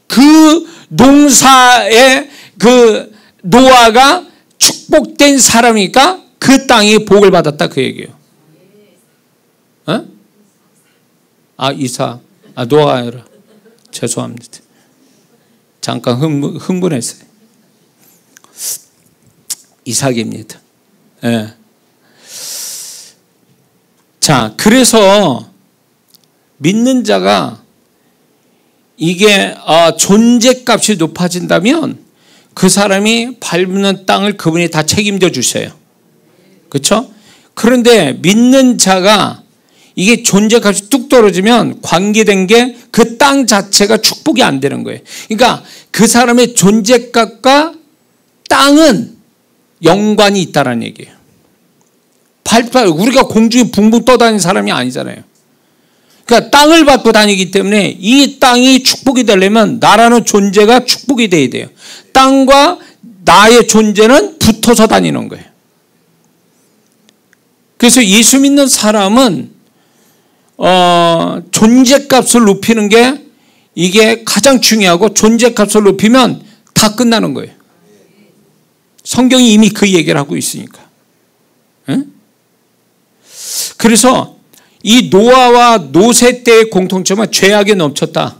그 농사에 그 노아가 축복된 사람이니까 그 땅이 복을 받았다 그 얘기예요. 어? 노아가 아니라 죄송합니다. 잠깐 흥분했어요. 이삭입니다. 예. 자, 그래서 믿는 자가 이게 존재값이 높아진다면 그 사람이 밟는 땅을 그분이 다 책임져 주셔요. 그렇죠? 그런데 믿는 자가 이게 존재값이 뚝 떨어지면 관계된 게 그 땅 자체가 축복이 안 되는 거예요. 그러니까 그 사람의 존재값과 땅은 연관이 있다는 얘기예요. 우리가 공중에 붕붕 떠다니는 사람이 아니잖아요. 그러니까 땅을 받고 다니기 때문에 이 땅이 축복이 되려면 나라는 존재가 축복이 돼야 돼요. 땅과 나의 존재는 붙어서 다니는 거예요. 그래서 예수 믿는 사람은 존재값을 높이는 게 이게 가장 중요하고 존재값을 높이면 다 끝나는 거예요. 성경이 이미 그 얘기를 하고 있으니까. 응? 그래서 이 노아와 노세 때의 공통점은 죄악이 넘쳤다.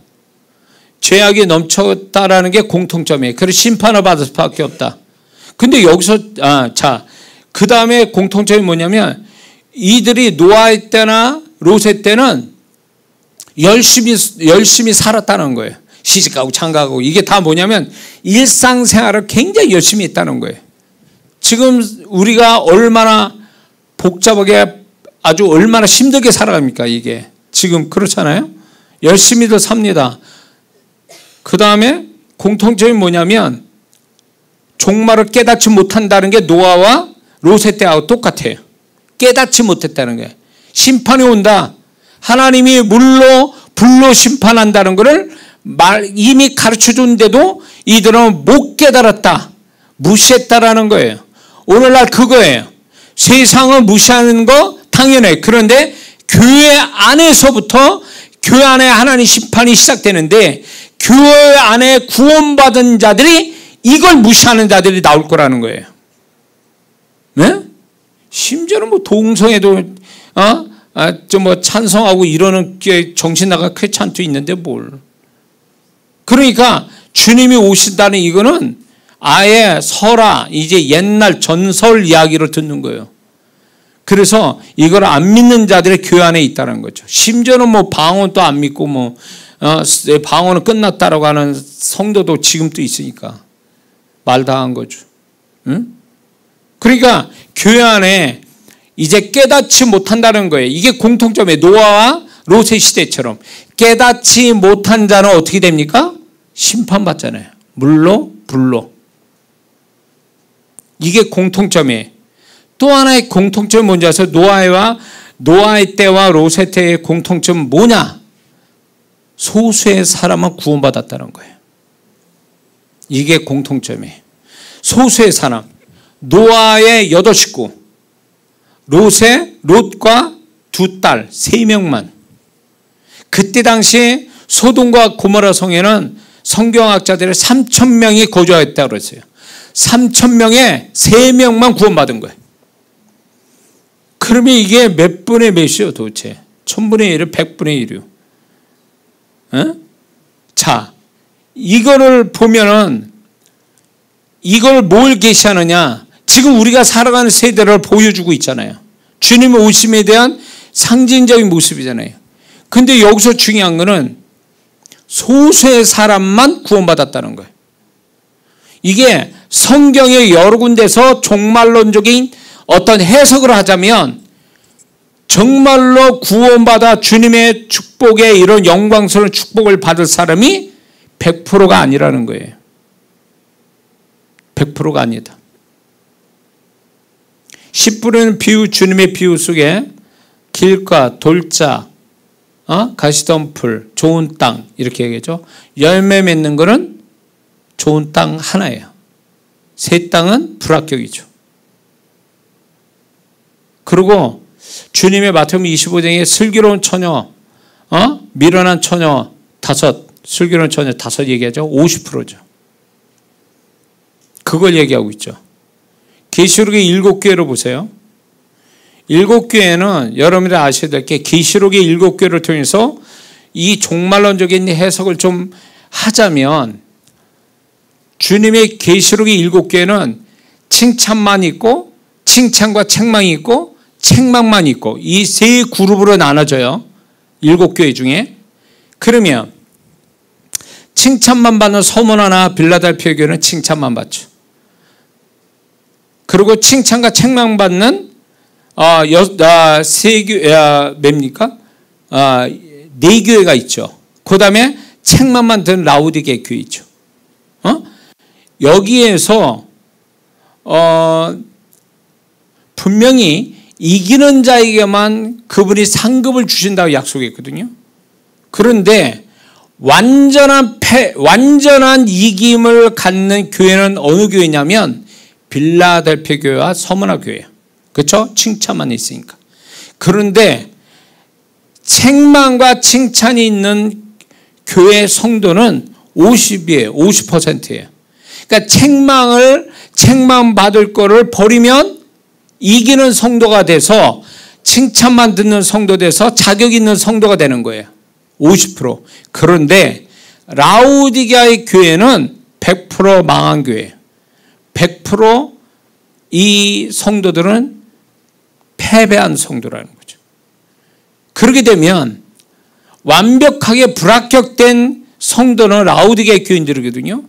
죄악이 넘쳤다라는 게 공통점이에요. 그래서 심판을 받을 수밖에 없다. 근데 여기서 그 다음에 공통점이 뭐냐면 이들이 노아의 때나 롯의 때는 열심히 살았다는 거예요. 시집가고 장가가고 이게 다 뭐냐면 일상생활을 굉장히 열심히 했다는 거예요. 지금 우리가 얼마나 복잡하게 아주 얼마나 힘들게 살아갑니까 이게. 지금 그렇잖아요. 열심히들 삽니다. 그 다음에 공통점이 뭐냐면 종말을 깨닫지 못한다는 게 노아와 롯의 때하고 똑같아요. 깨닫지 못했다는 거예요. 심판이 온다. 하나님이 물로 불로 심판한다는 것을 이미 가르쳐준데도 이들은 못 깨달았다. 무시했다라는 거예요. 오늘날 그거예요. 세상을 무시하는 거 당연해. 그런데 교회 안에서부터 교회 안에 하나님 심판이 시작되는데 교회 안에 구원받은 자들이 이걸 무시하는 자들이 나올 거라는 거예요. 네? 심지어는 뭐 동성애도 뭐 찬성하고 이러는 게 정신 나가 쾌찬도 있는데 뭘. 그러니까 주님이 오신다는 이거는 아예 설화 이제 옛날 전설 이야기를 듣는 거예요. 그래서 이걸 안 믿는 자들의 교회 안에 있다는 거죠. 심지어는 뭐 방언도 안 믿고 뭐 방언은 끝났다라고 하는 성도도 지금도 있으니까 말당한 거죠. 응? 그러니까 교회 안에 이제 깨닫지 못한다는 거예요. 이게 공통점이에요. 노아와 롯의 시대처럼 깨닫지 못한 자는 어떻게 됩니까? 심판받잖아요. 물로 불로. 이게 공통점이에요. 또 하나의 공통점이 뭔지 아세요? 노아의 때와 롯의 때의 공통점은 뭐냐? 소수의 사람은 구원받았다는 거예요. 이게 공통점이에요. 소수의 사람. 노아의 8식구, 롯과 2딸, 3명만. 그때 당시 소돔과 고모라 성에는 성경학자들이 3,000명이 거주했다고 그랬어요. 3,000명에 3명만 구원받은 거예요. 그러면 이게 몇 분의 몇이요 도대체? 1000분의 1을 100분의 1이요. 어? 자, 이거를 보면은 이걸 뭘 계시하느냐? 지금 우리가 살아가는 세대를 보여주고 있잖아요. 주님의 오심에 대한 상징적인 모습이잖아요. 근데 여기서 중요한 거는 소수의 사람만 구원받았다는 거예요. 이게 성경의 여러 군데서 종말론적인 어떤 해석을 하자면 정말로 구원받아 주님의 축복에 이런 영광스러운 축복을 받을 사람이 100%가 아니라는 거예요. 100%가 아니다. 씨 뿌리는 비유, 주님의 비유 속에 길가, 돌자, 가시덤불, 좋은 땅 이렇게 얘기하죠. 열매 맺는 거는 좋은 땅 하나예요. 새 땅은 불합격이죠. 그리고 주님의 마태복음 25장에 슬기로운 처녀, 미련한 처녀 5, 슬기로운 처녀 5 얘기하죠. 50%죠. 그걸 얘기하고 있죠. 계시록의 7교회를 보세요. 7교회는 여러분들이 아셔야 될 게 계시록의 7교회를 통해서 이 종말론적인 해석을 좀 하자면 주님의 계시록의 7교회는 칭찬만 있고 칭찬과 책망이 있고 책망만 있고 이 세 그룹으로 나눠져요. 7교회 중에. 그러면 칭찬만 받는 서문화나 빌라델피아 교회는 칭찬만 받죠. 그리고 칭찬과 책망 받는 세 교회 뭡니까? 4교회가 있죠. 그 다음에 책망만 듣는 라우디게 교회 있죠. 여기에서 분명히 이기는 자에게만 그분이 상급을 주신다고 약속했거든요. 그런데 완전한 이김을 갖는 교회는 어느 교회냐면 빌라델피아 교회와 서문화 교회예요. 그렇죠? 칭찬만 있으니까. 그런데 책망과 칭찬이 있는 교회 성도는 50이에요. 50%예요. 그러니까 책망받을 거를 버리면 이기는 성도가 돼서 칭찬만 듣는 성도 돼서 자격 있는 성도가 되는 거예요. 50%. 그런데 라우디게아의 교회는 100% 망한 교회예요. 100% 이 성도들은 패배한 성도라는 거죠. 그렇게 되면 완벽하게 불합격된 성도는 라우디게아 교인들이거든요.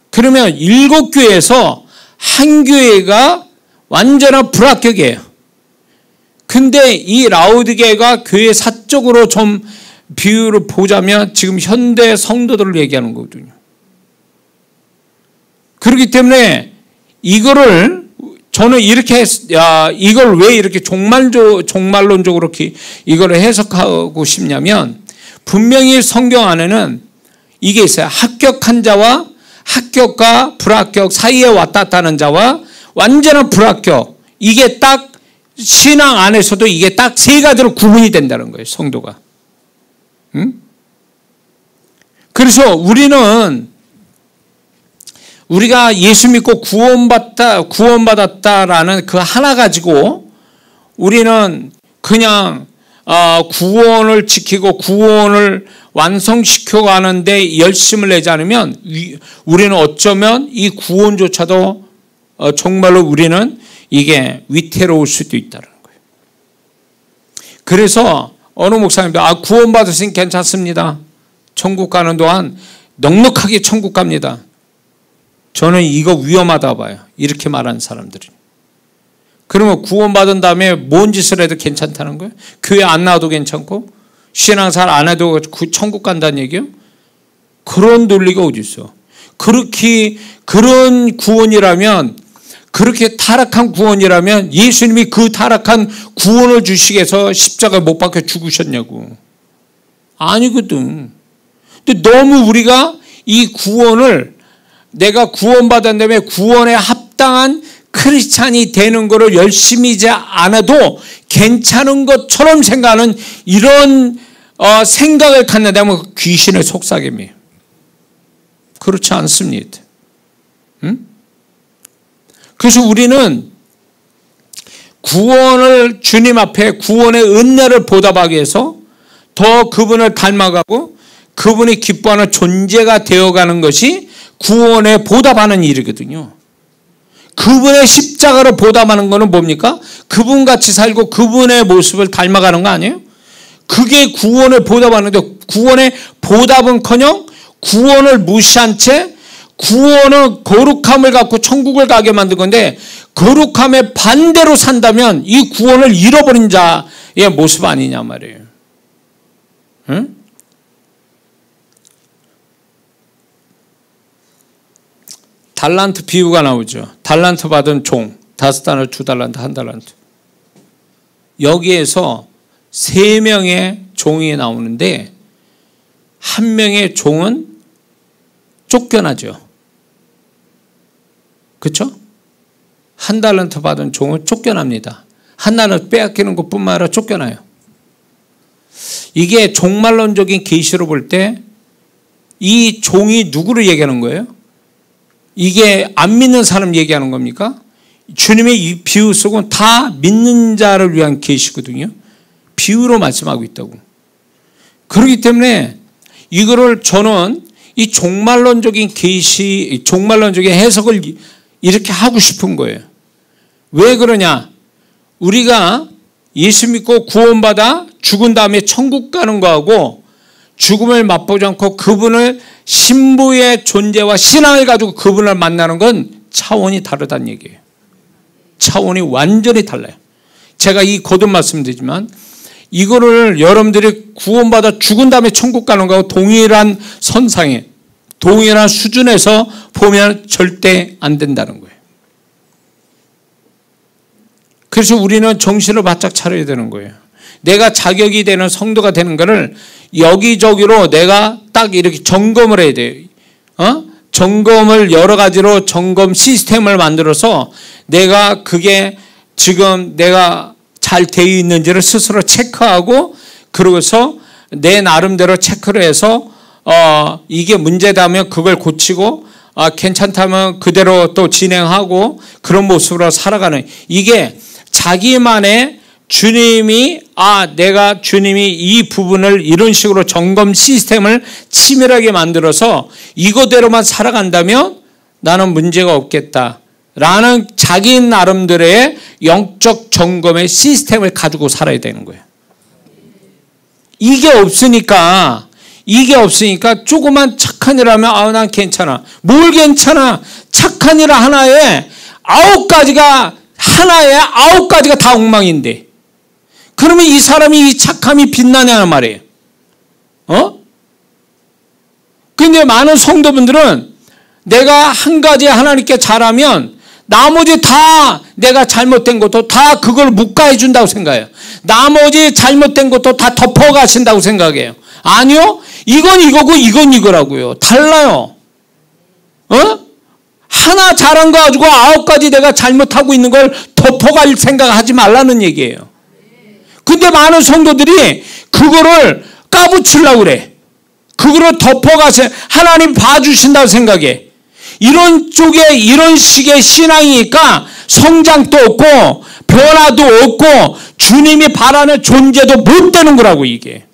그러면 7교회에서 한 교회가 완전한 불합격이에요. 근데 이 라우디게아가 교회 사적으로 좀 비유를 보자면 지금 현대 성도들을 얘기하는 거거든요. 그렇기 때문에 이거를 저는 이렇게 이걸 왜 이렇게 종말론적으로 이걸 해석하고 싶냐면 분명히 성경 안에는 이게 있어요. 합격한 자와 합격과 불합격 사이에 왔다 갔다 하는 자와 완전한 불합격. 이게 딱 신앙 안에서도 이게 딱 세 가지로 구분이 된다는 거예요. 성도가. 그래서 우리가 예수 믿고 구원받았다라는 그 하나 가지고 우리는 그냥 구원을 지키고 구원을 완성시켜 가는데 열심을 내지 않으면 우리는 어쩌면 이 구원조차도 정말로 우리는 이게 위태로울 수도 있다는 거예요. 그래서 어느 목사님도 구원받으시면 괜찮습니다. 천국 가는 동안 넉넉하게 천국 갑니다. 저는 이거 위험하다 봐요. 이렇게 말하는 사람들이. 그러면 구원받은 다음에 뭔 짓을 해도 괜찮다는 거예요? 교회 안 나와도 괜찮고 신앙생활 안 해도 천국 간다는 얘기예요? 그런 논리가 어디 있어? 그런 구원이라면 그렇게 타락한 구원이라면 예수님이 그 타락한 구원을 주시기 위해서 십자가에 못 박혀 죽으셨냐고. 아니거든. 근데 너무 우리가 이 구원을 내가 구원받은 다음에 구원에 합당한 크리스찬이 되는 거를 열심히 하지 않아도 괜찮은 것처럼 생각하는 이런 생각을 갖는다면 귀신의 속삭임이에요. 그렇지 않습니다. 그래서 우리는 구원을 주님 앞에 구원의 은혜를 보답하기 위해서 더 그분을 닮아가고 그분이 기뻐하는 존재가 되어가는 것이 구원에 보답하는 일이거든요. 그분의 십자가를 보답하는 것은 뭡니까? 그분같이 살고 그분의 모습을 닮아가는 거 아니에요? 그게 구원을 보답하는데 구원의 보답은커녕 구원을 무시한 채 구원은 거룩함을 갖고 천국을 가게 만든 건데 거룩함에 반대로 산다면 이 구원을 잃어버린 자의 모습 아니냐 말이에요. 응? 달란트 비유가 나오죠. 달란트 받은 종, 5달란트, 2달란트, 1달란트. 여기에서 3명의 종이 나오는데 한 명의 종은 쫓겨나죠. 그렇죠? 1달란트 받은 종은 쫓겨납니다. 1달란트 빼앗기는 것뿐만 아니라 쫓겨나요. 이게 종말론적인 계시로 볼 때 이 종이 누구를 얘기하는 거예요? 이게 안 믿는 사람 얘기하는 겁니까? 주님의 이 비유 속은 다 믿는 자를 위한 계시거든요. 비유로 말씀하고 있다고. 그렇기 때문에 이거를 저는 이 종말론적인 계시, 종말론적인 해석을 이렇게 하고 싶은 거예요. 왜 그러냐? 우리가 예수 믿고 구원받아 죽은 다음에 천국 가는 거하고 죽음을 맛보지 않고 그분을 신부의 존재와 신앙을 가지고 그분을 만나는 건 차원이 다르다는 얘기예요. 차원이 완전히 달라요. 제가 거듭 말씀드리지만 이거를 여러분들이 구원받아 죽은 다음에 천국 가는 거하고 동일한 선상에 동일한 수준에서 보면 절대 안 된다는 거예요. 그래서 우리는 정신을 바짝 차려야 되는 거예요. 내가 자격이 되는 성도가 되는 것을 여기저기로 내가 딱 이렇게 점검을 해야 돼요. 점검을 여러 가지로 점검 시스템을 만들어서 내가 그게 지금 내가 잘 되어 있는지를 스스로 체크하고 그러고서 내 나름대로 체크를 해서 이게 문제다면 그걸 고치고 괜찮다면 그대로 또 진행하고 그런 모습으로 살아가는 이게 자기만의 주님이 내가 주님이 이 부분을 이런 식으로 점검 시스템을 치밀하게 만들어서 이거대로만 살아간다면 나는 문제가 없겠다라는 자기 나름대로의 영적 점검의 시스템을 가지고 살아야 되는 거예요. 이게 없으니까 조그만 착한 일 하면 난 괜찮아. 뭘 괜찮아? 착한 일 하나에 9가지가 다 엉망인데 그러면 이 사람이 이 착함이 빛나냐는 말이에요. 근데 많은 성도분들은 내가 한 가지 하나님께 잘하면 나머지 다 내가 잘못된 것도 다 그걸 묵과해 준다고 생각해요. 나머지 잘못된 것도 다 덮어가신다고 생각해요. 아니요. 이건 이거고 이건 이거라고요. 달라요. 하나 잘한 거 가지고 9가지 내가 잘못하고 있는 걸 덮어갈 생각하지 말라는 얘기예요. 근데 많은 성도들이 그거를 까부치려고 그래. 그거를 덮어가서 하나님 봐주신다고 생각해. 이런 쪽에 이런 식의 신앙이니까 성장도 없고 변화도 없고 주님이 바라는 존재도 못 되는 거라고 이게.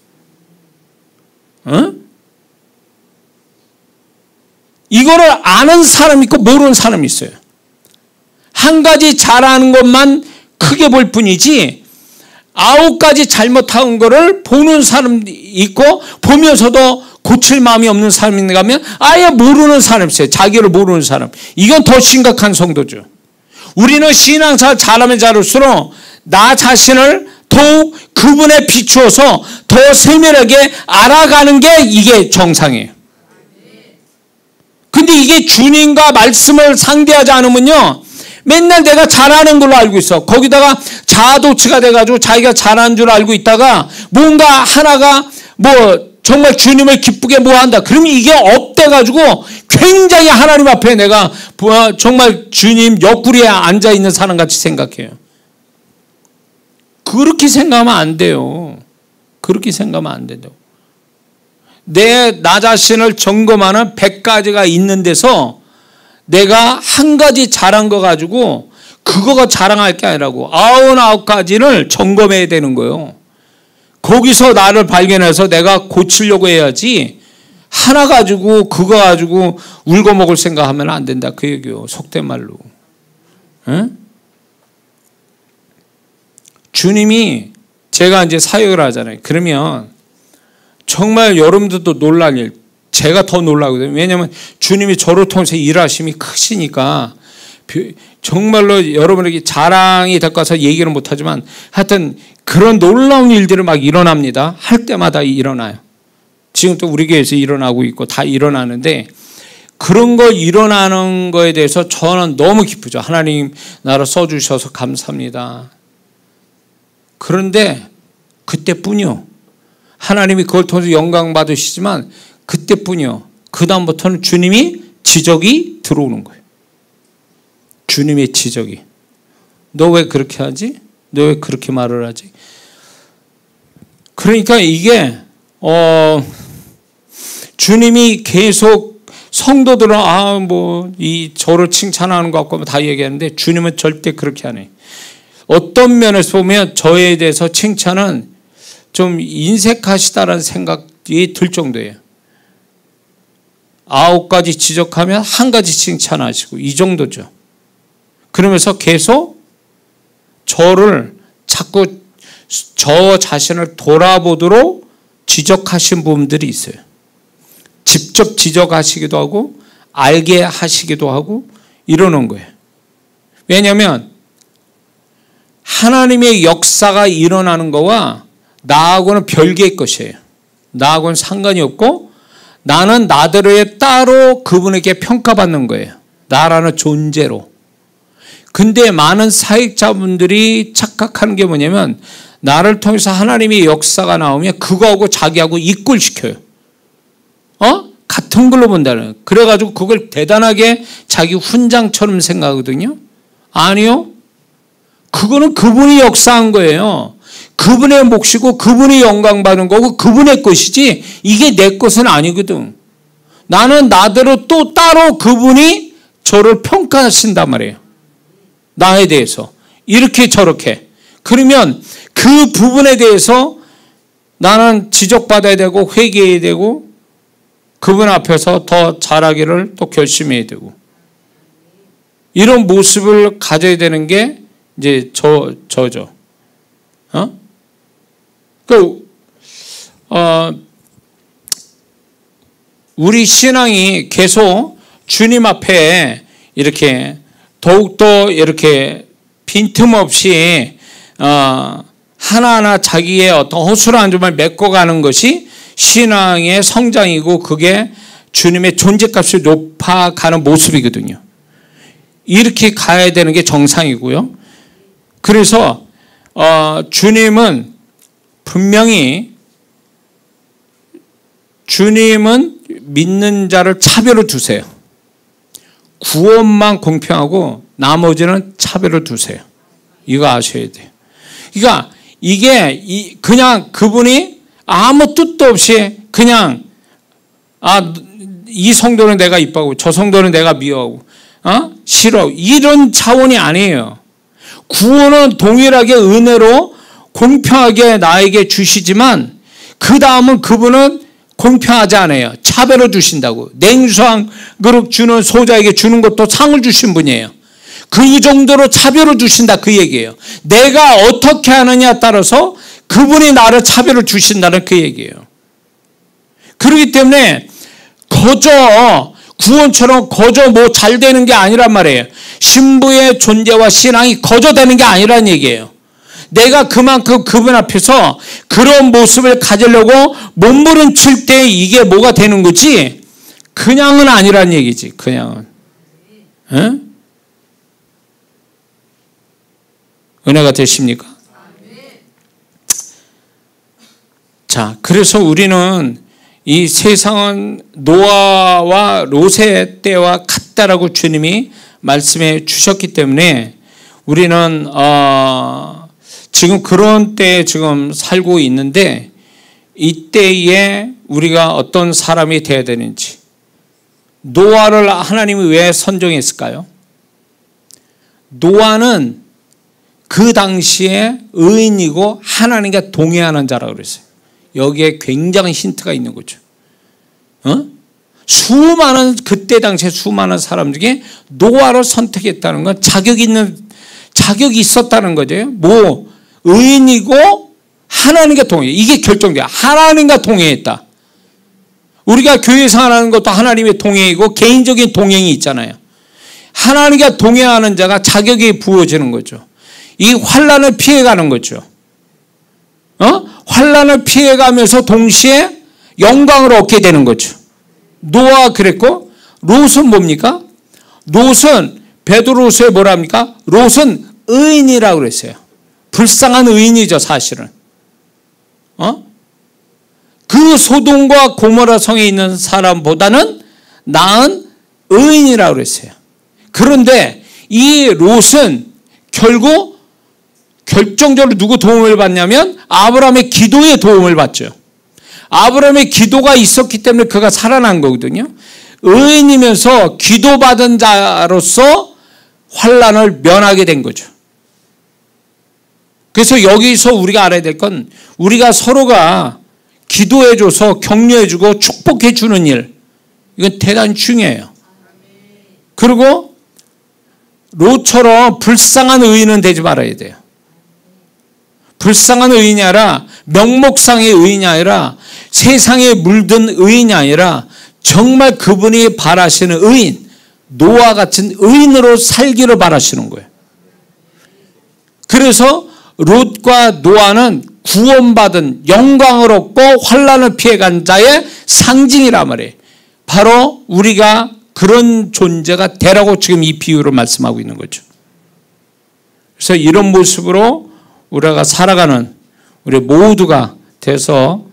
이거를 아는 사람이 있고 모르는 사람이 있어요. 한 가지 잘하는 것만 크게 볼 뿐이지 9가지 잘못한 거를 보는 사람이 있고 보면서도 고칠 마음이 없는 사람이 있는가 하면 아예 모르는 사람이 있어요. 자기를 모르는 사람. 이건 더 심각한 성도죠. 우리는 신앙생활 잘하면 잘할수록 나 자신을 더욱 그분에 비추어서 더 세밀하게 알아가는 게 이게 정상이에요. 근데 이게 주님과 말씀을 상대하지 않으면요 맨날 내가 잘하는 걸로 알고 있어. 거기다가 자아도취가 돼가지고 자기가 잘하는 줄 알고 있다가 뭔가 하나가 정말 주님을 기쁘게 한다. 그러면 이게 업돼가지고 굉장히 하나님 앞에 내가 정말 주님 옆구리에 앉아있는 사람같이 생각해요. 그렇게 생각하면 안 돼요. 그렇게 생각하면 안 된다고. 나 자신을 점검하는 100가지가 있는 데서 내가 한 가지 잘한 거 가지고 그거가 자랑할 게 아니라고 99가지를 점검해야 되는 거예요. 거기서 나를 발견해서 내가 고치려고 해야지 하나 가지고 그거 가지고 울고 먹을 생각하면 안 된다 그 얘기요. 속된 말로. 주님이 제가 이제 사역을 하잖아요. 그러면 정말 여러분들도 놀랄 일 제가 더 놀라거든요. 왜냐하면 주님이 저를 통해서 일하심이 크시니까 정말로 여러분에게 자랑이 될 것 같아서 얘기를 못하지만 하여튼 그런 놀라운 일들이 막 일어납니다. 할 때마다 일어나요. 지금 또 우리 교회에서 일어나고 있고 다 일어나는데 그런 거 일어나는 거에 대해서 저는 너무 기쁘죠. 하나님 나를 써주셔서 감사합니다. 그런데 그때뿐이요. 하나님이 그걸 통해서 영광 받으시지만 그때뿐이요. 그 다음부터는 주님이 지적이 들어오는 거예요. 주님의 지적이. 너 왜 그렇게 하지? 너 왜 그렇게 말을 하지? 그러니까 이게 주님이 계속 성도들은 저를 칭찬하는 것 같고 다 얘기하는데 주님은 절대 그렇게 안 해요. 어떤 면에서 보면 저에 대해서 칭찬은 좀 인색하시다라는 생각이 들 정도예요. 9가지 지적하면 1가지 칭찬하시고 이 정도죠. 그러면서 계속 저를 자꾸 저 자신을 돌아보도록 지적하신 부분들이 있어요. 직접 지적하시기도 하고 알게 하시기도 하고 이러는 거예요. 왜냐하면 하나님의 역사가 일어나는 거와 나하고는 별개의 것이에요. 나하고는 상관이 없고 나는 나대로의 따로 그분에게 평가받는 거예요. 나라는 존재로. 근데 많은 사역자분들이 착각하는 게 뭐냐면 나를 통해서 하나님의 역사가 나오면 그거하고 자기하고 이꼴시켜요. 같은 걸로 본다는 거예요. 그래가지고 그걸 대단하게 자기 훈장처럼 생각하거든요. 아니요. 그거는 그분이 역사한 거예요. 그분의 몫이고 그분이 영광 받는 거고 그분의 것이지 이게 내 것은 아니거든. 나는 나대로 또 따로 그분이 저를 평가하신단 말이에요. 나에 대해서. 이렇게 저렇게. 그러면 그 부분에 대해서 나는 지적받아야 되고 회개해야 되고 그분 앞에서 더 잘하기를 또 결심해야 되고 이런 모습을 가져야 되는 게 이제 저죠. 우리 신앙이 계속 주님 앞에 이렇게 더욱더 이렇게 빈틈없이 하나하나 자기의 어떤 허술한 점을 메꿔가는 것이 신앙의 성장이고 그게 주님의 존재값이 높아가는 모습이거든요. 이렇게 가야 되는 게 정상이고요. 그래서 주님은 분명히 주님은 믿는 자를 차별을 두세요. 구원만 공평하고 나머지는 차별을 두세요. 이거 아셔야 돼요. 그러니까 이게 그냥 그분이 아무 뜻도 없이 그냥 이 성도는 내가 이뻐하고 저 성도는 내가 미워하고 싫어 이런 차원이 아니에요. 구원은 동일하게 은혜로 공평하게 나에게 주시지만 그 다음은 그분은 공평하지 않아요. 차별을 주신다고. 냉수 한 그릇 주는 소자에게 주는 것도 상을 주신 분이에요. 그 정도로 차별을 주신다 그 얘기예요. 내가 어떻게 하느냐에 따라서 그분이 나를 차별을 주신다는 그 얘기예요. 그렇기 때문에 거저 구원처럼 거저 뭐 잘 되는 게 아니란 말이에요. 신부의 존재와 신앙이 거저 되는 게 아니란 얘기예요. 내가 그만큼 그분 앞에서 그런 모습을 가지려고 몸부림칠 때 이게 뭐가 되는 거지 그냥은 아니란 얘기지. 그냥은. 에? 은혜가 되십니까? 자, 그래서 우리는 이 세상은 노아와 롯의 때와 같다라고 주님이 말씀해 주셨기 때문에 우리는 지금 그런 때에 지금 살고 있는데 이때에 우리가 어떤 사람이 되어야 되는지. 노아를 하나님이 왜 선정했을까요? 노아는 그 당시에 의인이고 하나님과 동의하는 자라고 그랬어요. 여기에 굉장한 힌트가 있는 거죠. 그때 당시에 수많은 사람 중에 노아를 선택했다는 건 자격이 있었다는 거죠. 뭐, 의인이고 하나님과 동의. 이게 결정돼요. 하나님과 동의했다. 우리가 교회 생활하는 것도 하나님의 동행이고 개인적인 동행이 있잖아요. 하나님과 동행하는 자가 자격이 부어지는 거죠. 이 환난을 피해가는 거죠. 환난을 피해가면서 동시에 영광을 얻게 되는 거죠. 노아가 그랬고 롯은 뭡니까? 롯은 베드로후서에 뭐라 합니까? 롯은 의인이라고 그랬어요. 불쌍한 의인이죠, 사실은. 그 소돔과 고모라 성에 있는 사람보다는 나은 의인이라고 그랬어요. 그런데 이 롯은 결국 결정적으로 누구 도움을 받냐면 아브라함의 기도의 도움을 받죠. 아브라함의 기도가 있었기 때문에 그가 살아난 거거든요. 의인이면서 기도받은 자로서 환난을 면하게 된 거죠. 그래서 여기서 우리가 알아야 될 건 우리가 서로가 기도해줘서 격려해주고 축복해주는 일, 이건 대단히 중요해요. 그리고 롯처럼 불쌍한 의인은 되지 말아야 돼요. 불쌍한 의인이 아니라 명목상의 의인이 아니라 세상에 물든 의인이 아니라 정말 그분이 바라시는 의인, 노아 같은 의인으로 살기를 바라시는 거예요. 그래서 롯과 노아는 구원받은 영광을 얻고 환난을 피해간 자의 상징이란 말이에요. 바로 우리가 그런 존재가 되라고 지금 이 비유로 말씀하고 있는 거죠. 그래서 이런 모습으로 우리가 살아가는 우리 모두가 돼서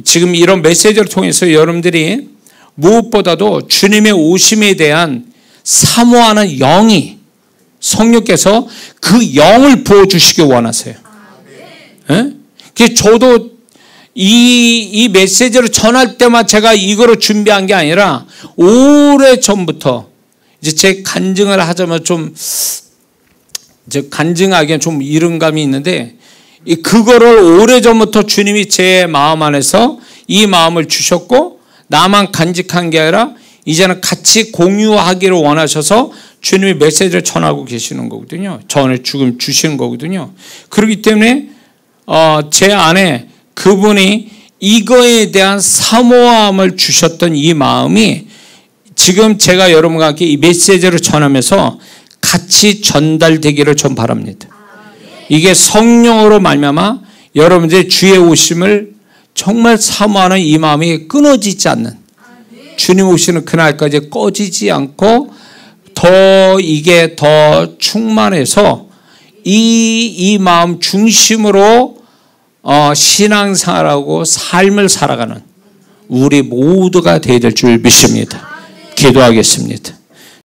지금 이런 메시지를 통해서 여러분들이 무엇보다도 주님의 오심에 대한 사모하는 영이 성령께서 그 영을 부어주시기 원하세요. 저도 이 메시지를 전할 때만 제가 이거를 준비한 게 아니라 오래 전부터 이제 제 간증을 하자면 좀 이제 간증하기엔 좀 이른 감이 있는데 그거를 오래 전부터 주님이 제 마음 안에서 이 마음을 주셨고 나만 간직한 게 아니라 이제는 같이 공유하기를 원하셔서 주님이 메시지를 전하고 계시는 거거든요. 전에 지금 주시는 거거든요. 그렇기 때문에 제 안에 그분이 이거에 대한 사모함을 주셨던 이 마음이 지금 제가 여러분과 함께 이 메시지를 전하면서 같이 전달되기를 좀 바랍니다. 이게 성령으로 말미암아 여러분들의 주의 오심을 정말 사모하는 이 마음이 끊어지지 않는, 주님 오시는 그날까지 꺼지지 않고 이게 더 충만해서 이 마음 중심으로 신앙생활하고 삶을 살아가는 우리 모두가 되어야 될 줄 믿습니다. 기도하겠습니다.